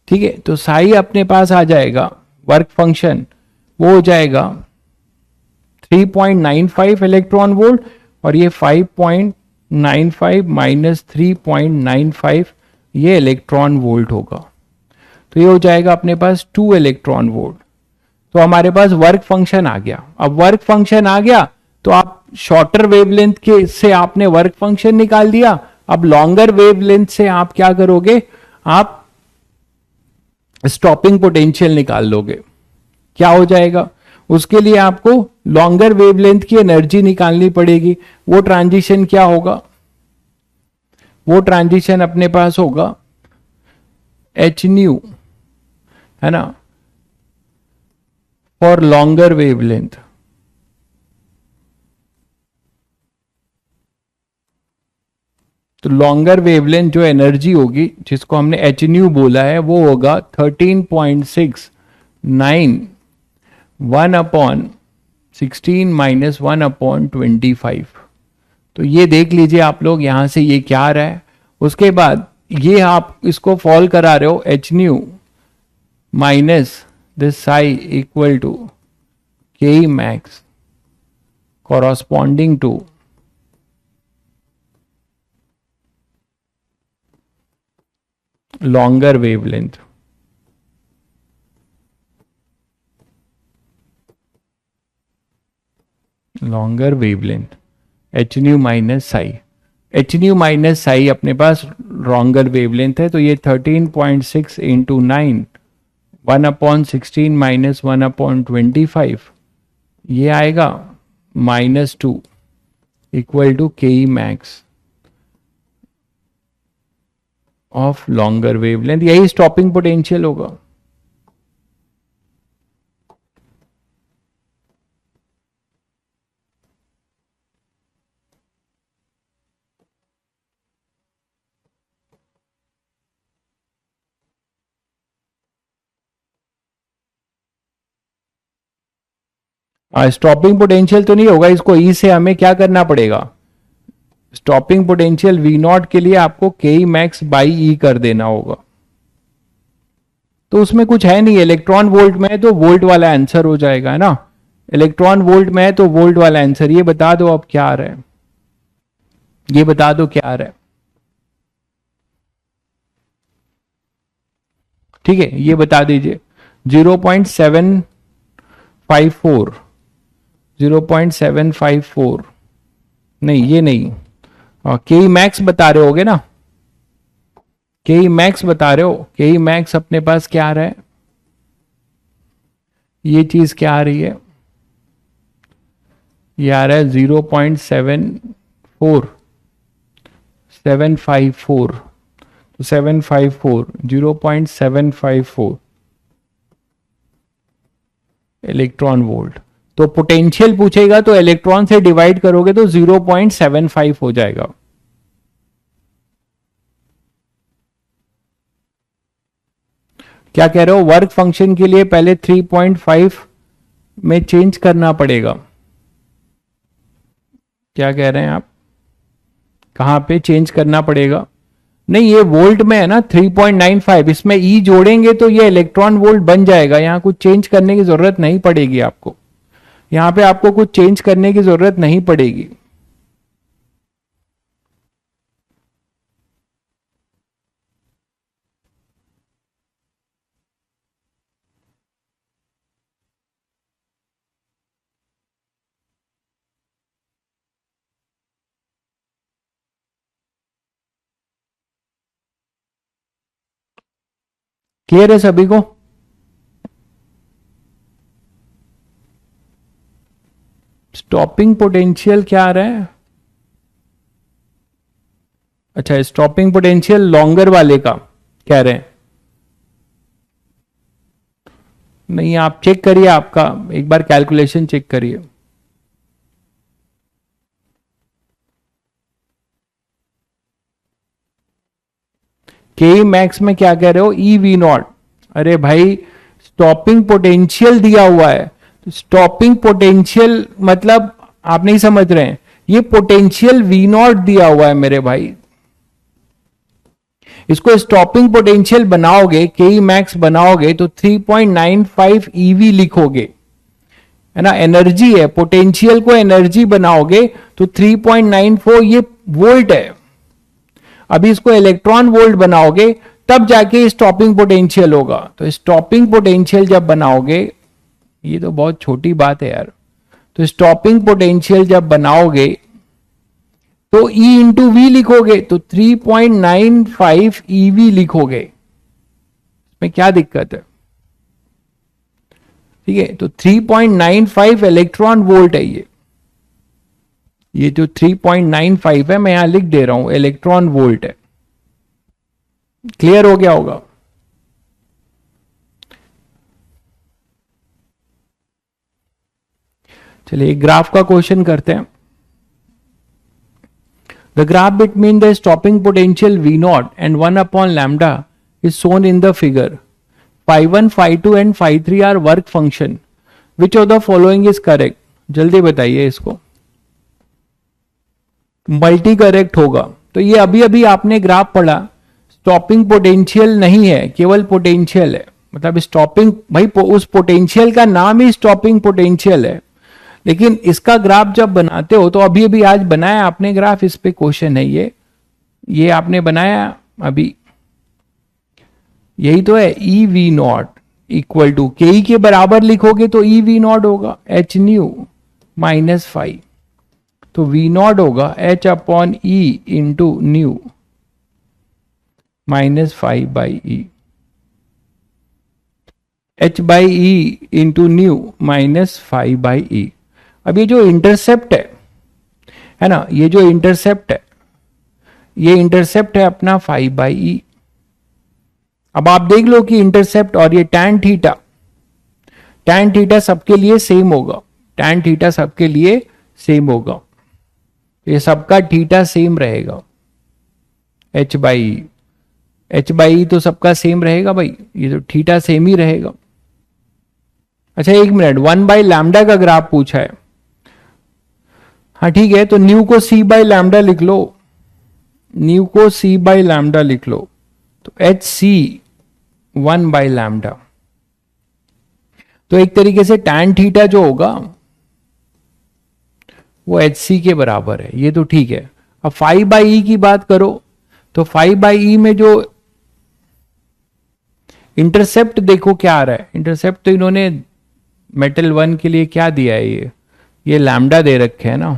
ठीक है। तो साई अपने पास आ जाएगा, वर्क फंक्शन वो हो जाएगा 3.95 इलेक्ट्रॉन वोल्ट और ये 5.95 माइनस 3.95 ये इलेक्ट्रॉन वोल्ट होगा, तो ये हो जाएगा अपने पास 2 इलेक्ट्रॉन वोल्ट। तो हमारे पास वर्क फंक्शन आ गया। अब वर्क फंक्शन आ गया तो आप शॉर्टर वेवलेंथ के से आपने वर्क फंक्शन निकाल दिया, अब लॉन्गर वेवलेंथ से आप क्या करोगे, आप स्टॉपिंग पोटेंशियल निकाल लोगे। क्या हो जाएगा, उसके लिए आपको लॉन्गर वेवलेंथ की एनर्जी निकालनी पड़ेगी। वो ट्रांजिशन क्या होगा, वो ट्रांजिशन अपने पास होगा एच न्यू, है ना, फॉर लॉन्गर वेवलेंथ। तो लॉन्गर वेवलेंथ जो एनर्जी होगी जिसको हमने एच न्यू बोला है वो होगा 13.69 1/16 माइनस 1/25। तो ये देख लीजिए आप लोग यहां से ये क्या आ रहा है। उसके बाद ये आप इसको फॉल करा रहे हो h nu minus this psi equal to K max corresponding to longer wavelength। longer wavelength h nu minus psi, h nu minus psi अपने पास लॉन्गर वेवलेंथ है, तो ये 13.6 इंटू 9 1/16 माइनस 1/25 ये आएगा -2 equal to K max of longer wavelength, यही stopping potential होगा। Stopping potential तो नहीं होगा, इसको ई से हमें क्या करना पड़ेगा, स्टॉपिंग पोटेंशियल वी नॉट के लिए आपको के मैक्स बाई ई कर देना होगा। तो उसमें कुछ है नहीं, इलेक्ट्रॉन वोल्ट में है तो वोल्ट वाला आंसर हो जाएगा, है ना, इलेक्ट्रॉन वोल्ट में है तो वोल्ट वाला आंसर। ये बता दो अब क्या आ रहा है, ये बता दो क्या आ रहा है। ठीक है, ये बता दीजिए 0.754, 0.754 नहीं, ये नहीं, के मैक्स बता रहे होगे ना, के मैक्स बता रहे हो, के मैक्स अपने पास क्या आ रहा है, ये चीज क्या आ रही है, ये आ रहा है 0.74, 754, तो 754, 0.754 इलेक्ट्रॉन वोल्ट। तो पोटेंशियल पूछेगा तो इलेक्ट्रॉन से डिवाइड करोगे तो 0.75 हो जाएगा। क्या कह रहे हो, वर्क फंक्शन के लिए पहले 3.5 में चेंज करना पड़ेगा, क्या कह रहे हैं आप, कहां पे चेंज करना पड़ेगा? नहीं, ये वोल्ट में है ना 3.95, इसमें ई जोड़ेंगे तो ये इलेक्ट्रॉन वोल्ट बन जाएगा, यहां कुछ चेंज करने की जरूरत नहीं पड़ेगी आपको, यहां पे आपको कुछ चेंज करने की जरूरत नहीं पड़ेगी। क्लियर है सभी को? स्टॉपिंग पोटेंशियल क्या आ रहा है? अच्छा, स्टॉपिंग पोटेंशियल लॉन्गर वाले का कह रहे हैं। नहीं, आप चेक करिए, आपका एक बार कैलकुलेशन चेक करिए। के मैक्स में क्या कह रहे हो, ई वी नॉट। अरे भाई, स्टॉपिंग पोटेंशियल दिया हुआ है, तो स्टॉपिंग पोटेंशियल मतलब आप नहीं समझ रहे हैं, ये पोटेंशियल वी नॉट दिया हुआ है मेरे भाई, इसको स्टॉपिंग पोटेंशियल बनाओगे, के मैक्स बनाओगे तो 3.95 ईवी लिखोगे, है ना, एनर्जी है, पोटेंशियल को एनर्जी बनाओगे तो 3.94 ये वोल्ट है। अभी इसको इलेक्ट्रॉन वोल्ट बनाओगे तब जाके स्टॉपिंग पोटेंशियल होगा। तो स्टॉपिंग पोटेंशियल जब बनाओगे, ये तो बहुत छोटी बात है यार, तो स्टॉपिंग पोटेंशियल जब बनाओगे तो E इंटू वी लिखोगे तो 3.95 EV लिखोगे, इसमें क्या दिक्कत है? ठीक है, तो 3.95 इलेक्ट्रॉन वोल्ट है ये जो 3.95 है मैं यहां लिख दे रहा हूं, इलेक्ट्रॉन वोल्ट है। क्लियर हो गया होगा? चलिए ग्राफ का क्वेश्चन करते हैं। The graph between the stopping potential V naught and 1 upon lambda is shown in the figure. Phi1, phi2 and phi3 are work function. Which of the following is correct? जल्दी बताइए इसको। Multi correct होगा। तो ये अभी अभी आपने graph पढ़ा, स्टॉपिंग पोटेंशियल नहीं है, केवल पोटेंशियल है, मतलब स्टॉपिंग, भाई उस पोटेंशियल का नाम ही स्टॉपिंग पोटेंशियल है, लेकिन इसका ग्राफ जब बनाते हो तो अभी अभी आज बनाया आपने ग्राफ, इस पे क्वेश्चन है ये आपने बनाया अभी, यही तो है। E V not equal to K E के बराबर लिखोगे तो ई वी नॉट होगा एच न्यू माइनस फाइव, तो वी नॉट होगा h upon E into nu minus five by E, h by E into nu minus five by E. अब ये जो इंटरसेप्ट है ना, ये जो इंटरसेप्ट है, ये इंटरसेप्ट है अपना 5 बाई ई। अब आप देख लो कि इंटरसेप्ट और ये टैन थीटा सबके लिए सेम होगा, टैन थीटा सबके लिए सेम होगा, ये सबका थीटा सेम रहेगा, एच बाई ई तो सबका सेम रहेगा भाई, ये तो थीटा सेम ही रहेगा। अच्छा एक मिनट, 1 बाई लैम्डा का ग्राफ पूछा है, हाँ ठीक है, तो न्यू को सी बाई लैम्डा लिख लो, न्यू को सी बाई लैम्डा लिख लो, तो एच सी 1 बाई लैम्डा। तो एक तरीके से टैन थीटा जो होगा वो एच सी के बराबर है, ये तो ठीक है। अब 5 बाई ई की बात करो तो 5 बाई ई में जो इंटरसेप्ट देखो क्या आ रहा है, इंटरसेप्ट तो इन्होंने मेटल 1 के लिए क्या दिया है, ये लैम्डा दे रखे है ना।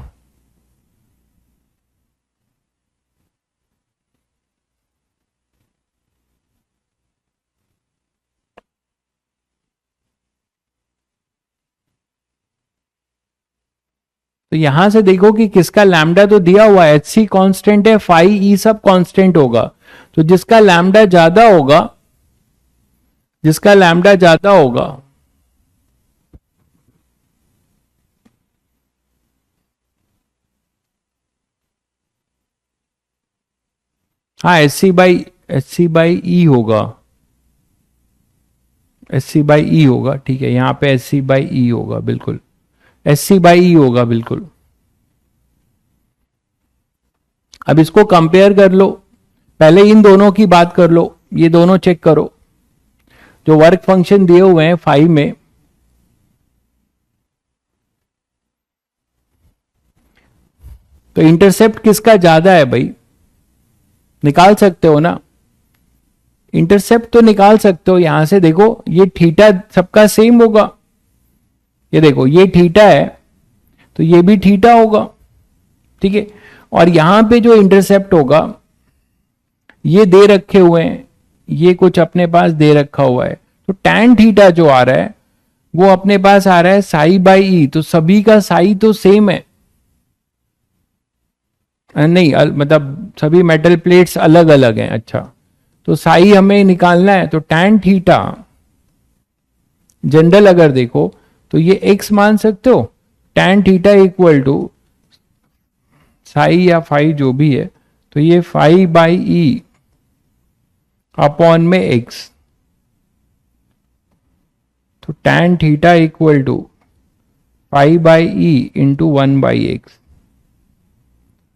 तो यहां से देखो कि किसका लैम्डा तो दिया हुआ है, एच सी कॉन्स्टेंट है, फाई ई सब कॉन्स्टेंट होगा। तो जिसका लैम्डा ज्यादा होगा, जिसका लैम्डा ज्यादा होगा, हाँ एच सी बाई ई होगा, एच सी बाई ई होगा, ठीक है, यहां पे एच सी बाई ई होगा, बिल्कुल एच सी बाई ई होगा बिल्कुल। अब इसको कंपेयर कर लो, पहले इन दोनों की बात कर लो, ये दोनों चेक करो जो वर्क फंक्शन दिए हुए हैं 5 में। तो इंटरसेप्ट किसका ज्यादा है भाई, निकाल सकते हो ना, इंटरसेप्ट तो निकाल सकते हो। यहां से देखो ये थीटा सबका सेम होगा, ये देखो ये थीटा है तो ये भी थीटा होगा, ठीक है। और यहां पे जो इंटरसेप्ट होगा ये दे रखे हुए हैं, ये कुछ अपने पास दे रखा हुआ है, तो टैन थीटा जो आ रहा है वो अपने पास आ रहा है साई बाई ई, तो सभी का साई तो सेम है, नहीं मतलब सभी मेटल प्लेट्स अलग अलग हैं, अच्छा तो साई हमें निकालना है, तो टैन थीटा जनरल अगर देखो तो ये एक्स मान सकते हो, tan theta equal to psi या फाई जो भी है, तो ये फाई बाई ई अपॉन में एक्स, तो tan theta equal to phi by E into 1 by X,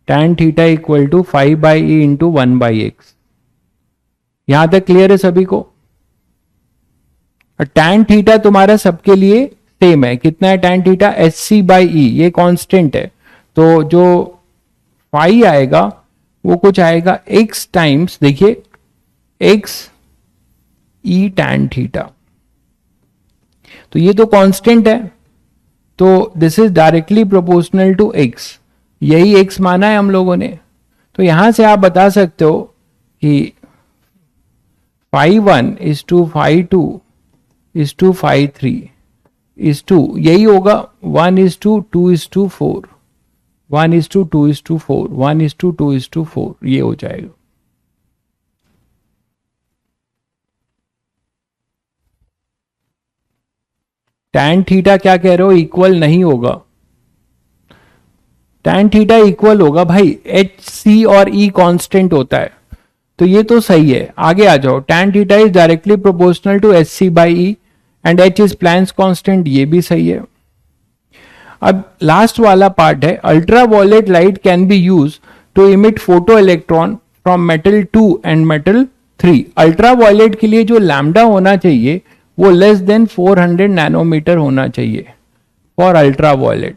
tan theta equal to phi by E into 1 by X. यहां तक क्लियर है सभी को। टैन थीटा तुम्हारा सबके लिए सेम है, कितना है tan theta, h C by E, ये कांस्टेंट है, तो जो फाई आएगा वो कुछ आएगा एक्स टाइम्स, देखिए एक्स ई टैन थीटा, तो ये तो कांस्टेंट है, तो this is directly proportional to X, यही एक्स माना है हम लोगों ने। तो यहां से आप बता सकते हो कि phi 1 is to phi 2 is to phi 3 is to, यही होगा 1 is to 2 is to 4, 1 is to 2 is to 4, 1 is to 2 is to 4, ये हो जाएगा। टैन थीटा क्या कह रहे हो, इक्वल नहीं होगा, टैन थीटा इक्वल होगा भाई, एच सी और ई कांस्टेंट होता है, तो ये तो सही है। आगे आ जाओ, tan theta is directly proportional to H C by E and H is Planck's constant, ये भी सही है। अब लास्ट वाला पार्ट है, ultraviolet light can be use to emit photo electron from metal 2 and metal 3। Ultraviolet के लिए जो लैम्डा होना चाहिए वो लेस देन 400 नैनोमीटर होना चाहिए for ultraviolet.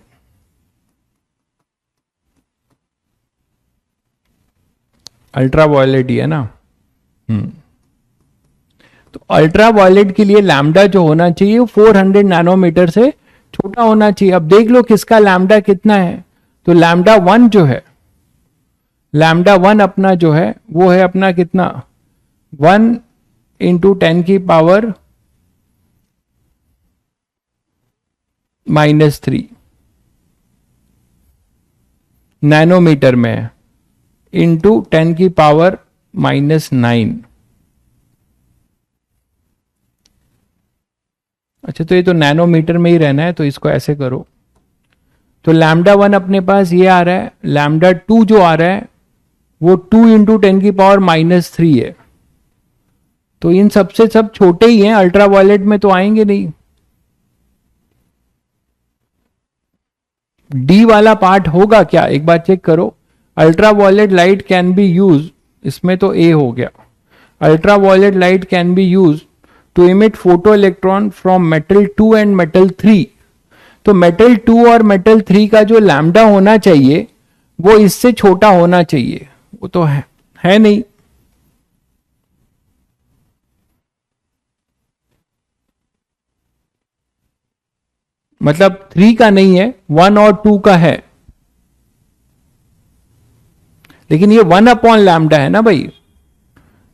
Ultraviolet ही है ना, तो अल्ट्रा वॉयलेट के लिए लैम्डा जो होना चाहिए वो 400 नैनोमीटर से छोटा होना चाहिए। अब देख लो किसका लैम्डा कितना है, तो लैम्डा 1 जो है, लैम्डा 1 अपना जो है वो है अपना कितना, 1 इंटू 10 की पावर -3 नैनोमीटर में है, इंटू 10 की पावर -9। अच्छा तो ये तो नैनोमीटर में ही रहना है, तो इसको ऐसे करो, तो लैम्डा 1 अपने पास ये आ रहा है, लैम्डा 2 जो आ रहा है वो 2 इंटू 10 की पावर -3 है, तो इन सबसे सब छोटे ही हैं, अल्ट्रा वायलेट में तो आएंगे नहीं। डी वाला पार्ट होगा क्या, एक बार चेक करो, ultraviolet light can be use, इसमें तो ए हो गया, ultraviolet light can be use to emit photo electron from metal 2 and metal 3। तो मेटल 2 और मेटल 3 का जो लैम्डा होना चाहिए वो इससे छोटा होना चाहिए, वो तो है नहीं। मतलब 3 का नहीं है, 1 और 2 का है, लेकिन ये 1 अपॉन लैम्डा है ना भाई,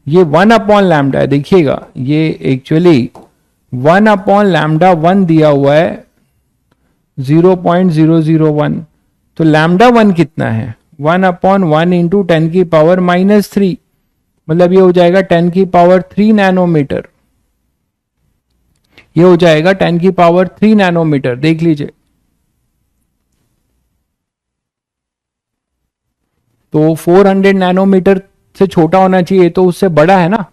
ये 1 अपॉन लैम्डा है। देखिएगा ये एक्चुअली 1 अपॉन लैम्डा 1 दिया हुआ है 0.001, तो लैम्डा 1 कितना है, 1 अपॉन 1 इंटू 10⁻³ मतलब ये हो जाएगा 10⁻³ नैनोमीटर, ये हो जाएगा 10⁻³ नैनोमीटर। देख लीजिए, तो 400 नैनोमीटर से छोटा होना चाहिए, तो उससे बड़ा है ना,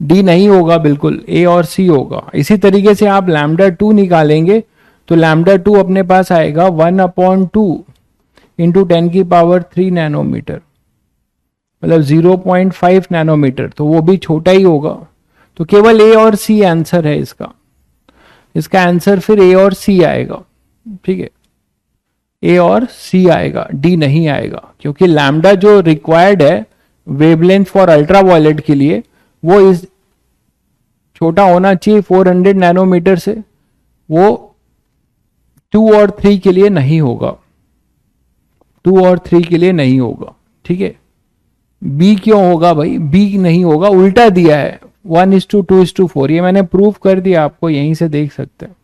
डी नहीं होगा, बिल्कुल ए और सी होगा। इसी तरीके से आप लैम्डा 2 निकालेंगे तो लैम्डा 2 अपने पास आएगा 1/2 इंटू 10⁻³ नैनोमीटर मतलब 0.5 नैनोमीटर, तो वो भी छोटा ही होगा। तो केवल ए और सी आंसर है इसका, इसका आंसर फिर ए और सी आएगा। ठीक है, ए और सी आएगा, डी नहीं आएगा, क्योंकि लैम्डा जो रिक्वायर्ड है वेवलेंथ फॉर अल्ट्रावायलेट के लिए वो इस छोटा होना चाहिए 400 नैनोमीटर से, वो 2 और 3 के लिए नहीं होगा, 2 और 3 के लिए नहीं होगा। ठीक है, बी क्यों होगा भाई, बी नहीं होगा, उल्टा दिया है 1:2:4, ये मैंने प्रूफ कर दिया आपको, यहीं से देख सकते हैं।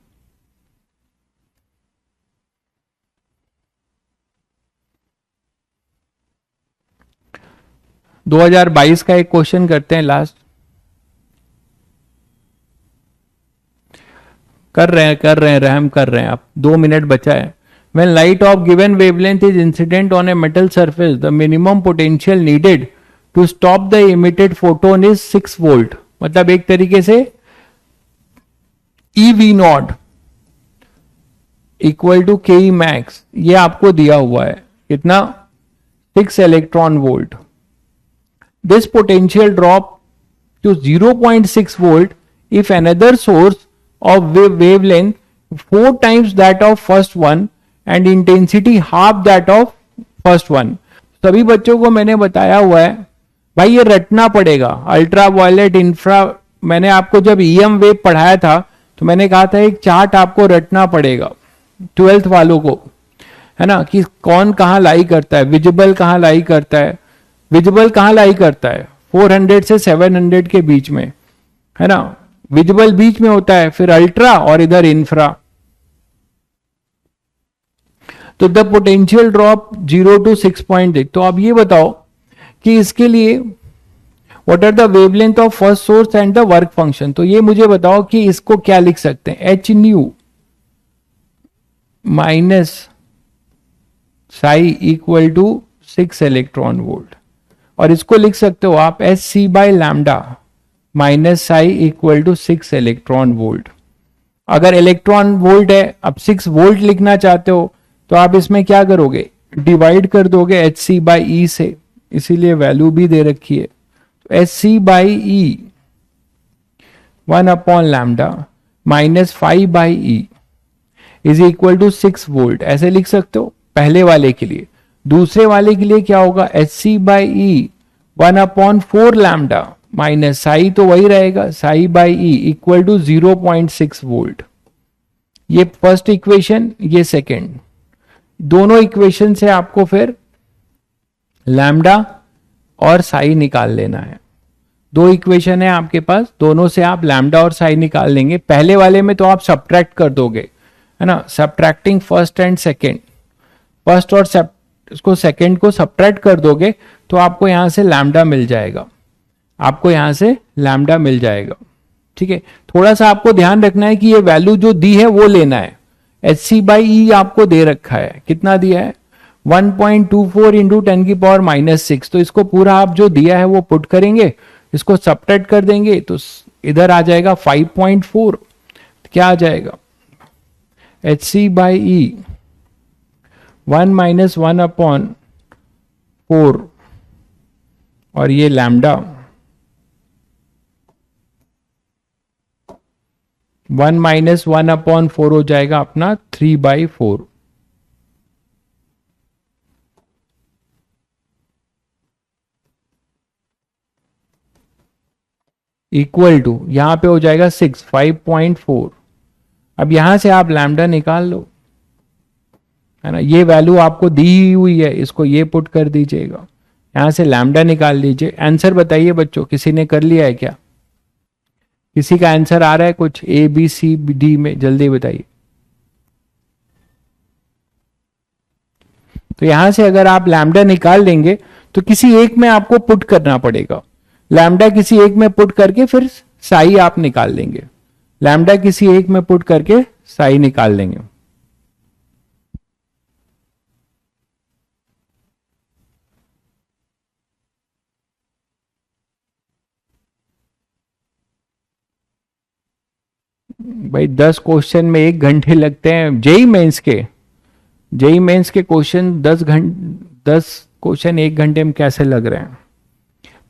दो 2022 का एक क्वेश्चन करते हैं लास्ट, कर रहे हैं रहम कर रहे हैं आप, 2 मिनट बचा है। When light of given wavelength is incident on a metal surface, the minimum potential needed to stop the emitted photon is 6 volt। मतलब एक तरीके से EV0 equal to K max, ये आपको दिया हुआ है कितना, 6 electron volt. This potential drop to 0.6 volt if another source of wavelength 4 times that of first one and intensity half that of first one। सभी बच्चों को मैंने बताया हुआ है भाई, ये रटना पड़ेगा, अल्ट्रा वायलेट इंफ्रा। मैंने आपको जब ईएम वेव पढ़ाया था तो मैंने कहा था एक चार्ट आपको रटना पड़ेगा 12th वालों को, है ना, कि कौन कहां लाई करता है, विजिबल कहां लाई करता है, विजिबल कहां लाई करता है 400 से 700 के बीच में, है ना, विजिबल बीच में होता है, फिर अल्ट्रा और इधर इंफ्रा। तो द पोटेंशियल ड्रॉप 0 to 6.6। तो अब ये बताओ कि इसके लिए what are the wavelength of first source and the work function. तो ये मुझे बताओ कि इसको क्या लिख सकते हैं, H nu minus psi equal to 6 electron volt, और इसको लिख सकते हो आप H C by lambda minus psi equal to 6 electron volt. अगर इलेक्ट्रॉन वोल्ट है, अब 6 वोल्ट लिखना चाहते हो तो आप इसमें क्या करोगे, डिवाइड कर दोगे एच सी बाई ई से, इसीलिए वैल्यू भी दे रखी है। तो h C by E 1/λ minus 5/e is equal to 6 volt, ऐसे लिख सकते हो पहले वाले के लिए। दूसरे वाले के लिए क्या होगा, h C by E 1/4λ minus psi तो वही रहेगा, psi by E equal to 0.6 volt. ये फर्स्ट इक्वेशन, ये सेकेंड, दोनों इक्वेशन से आपको फिर लैम्डा और साई निकाल लेना है। 2 इक्वेशन है आपके पास, दोनों से आप लैम्डा और साई निकाल लेंगे। पहले वाले में तो आप सब्ट्रैक्ट कर दोगे, है ना, subtracting first and second, first और इसको सेकेंड को सब्ट्रैक्ट कर दोगे तो आपको यहां से लैम्डा मिल जाएगा, आपको यहां से लैम्डा मिल जाएगा। ठीक है, थोड़ा सा आपको ध्यान रखना है कि ये वैल्यू जो दी है वो लेना है। एच सी बाई ई आपको दे रखा है, कितना दिया है 1.24 इंटू 10⁻⁻6। तो इसको पूरा आप जो दिया है वो पुट करेंगे, इसको सब्ट्रैक्ट कर देंगे तो इधर आ जाएगा 5.4। क्या आ जाएगा, एच सी बाई ई 1 - 1/4 और ये लैम्डा 1 - 1/4 हो जाएगा अपना 3/4। इक्वल टू यहां पे हो जाएगा 6 5.4 अब यहां से आप लैम्डा निकाल लो, है ना, ये वैल्यू आपको दी हुई है, इसको ये पुट कर दीजिएगा, यहां से लैम्डा निकाल लीजिए। आंसर बताइए बच्चों, किसी ने कर लिया है क्या? किसी का आंसर आ रहा है कुछ ए बी सी डी में? जल्दी बताइए। तो यहां से अगर आप लैम्डा निकाल लेंगे तो किसी एक में आपको पुट करना पड़ेगा, लैम्डा किसी एक में पुट करके फिर साई आप निकाल लेंगे, लैम्डा किसी एक में पुट करके साई निकाल लेंगे। भाई 10 क्वेश्चन में 1 घंटे लगते हैं जेई मेंस के, जेई मेंस के क्वेश्चन 10 क्वेश्चन 1 घंटे में कैसे लग रहे हैं?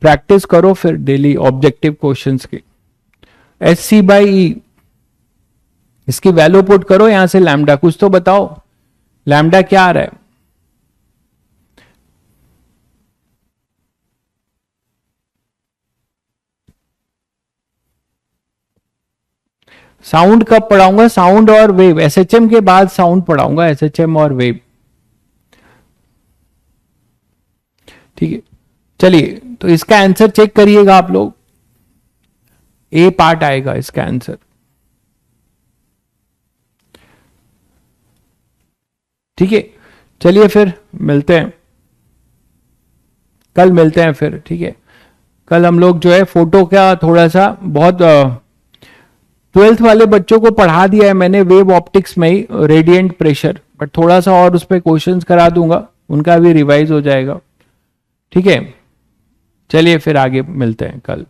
प्रैक्टिस करो फिर डेली ऑब्जेक्टिव क्वेश्चंस की। एस सी बाई ई, इसकी वैल्यू पुट करो यहां से लैम्डा, कुछ तो बताओ लैम्डा क्या आ रहा है? साउंड कब पढ़ाऊंगा? साउंड और वेव, एसएचएम के बाद साउंड पढ़ाऊंगा, एसएचएम और वेव। ठीक है, चलिए तो इसका आंसर चेक करिएगा आप लोग, ए पार्ट आएगा इसका आंसर। ठीक है, चलिए फिर मिलते हैं, कल मिलते हैं फिर। ठीक है, कल हम लोग जो है फोटो का थोड़ा सा बहुत 12th वाले बच्चों को पढ़ा दिया है मैंने वेव ऑप्टिक्स में ही, रेडिएंट प्रेशर, बट थोड़ा सा और उस पर क्वेश्चंस करा दूंगा, उनका भी रिवाइज हो जाएगा। ठीक है, चलिए फिर आगे मिलते हैं कल।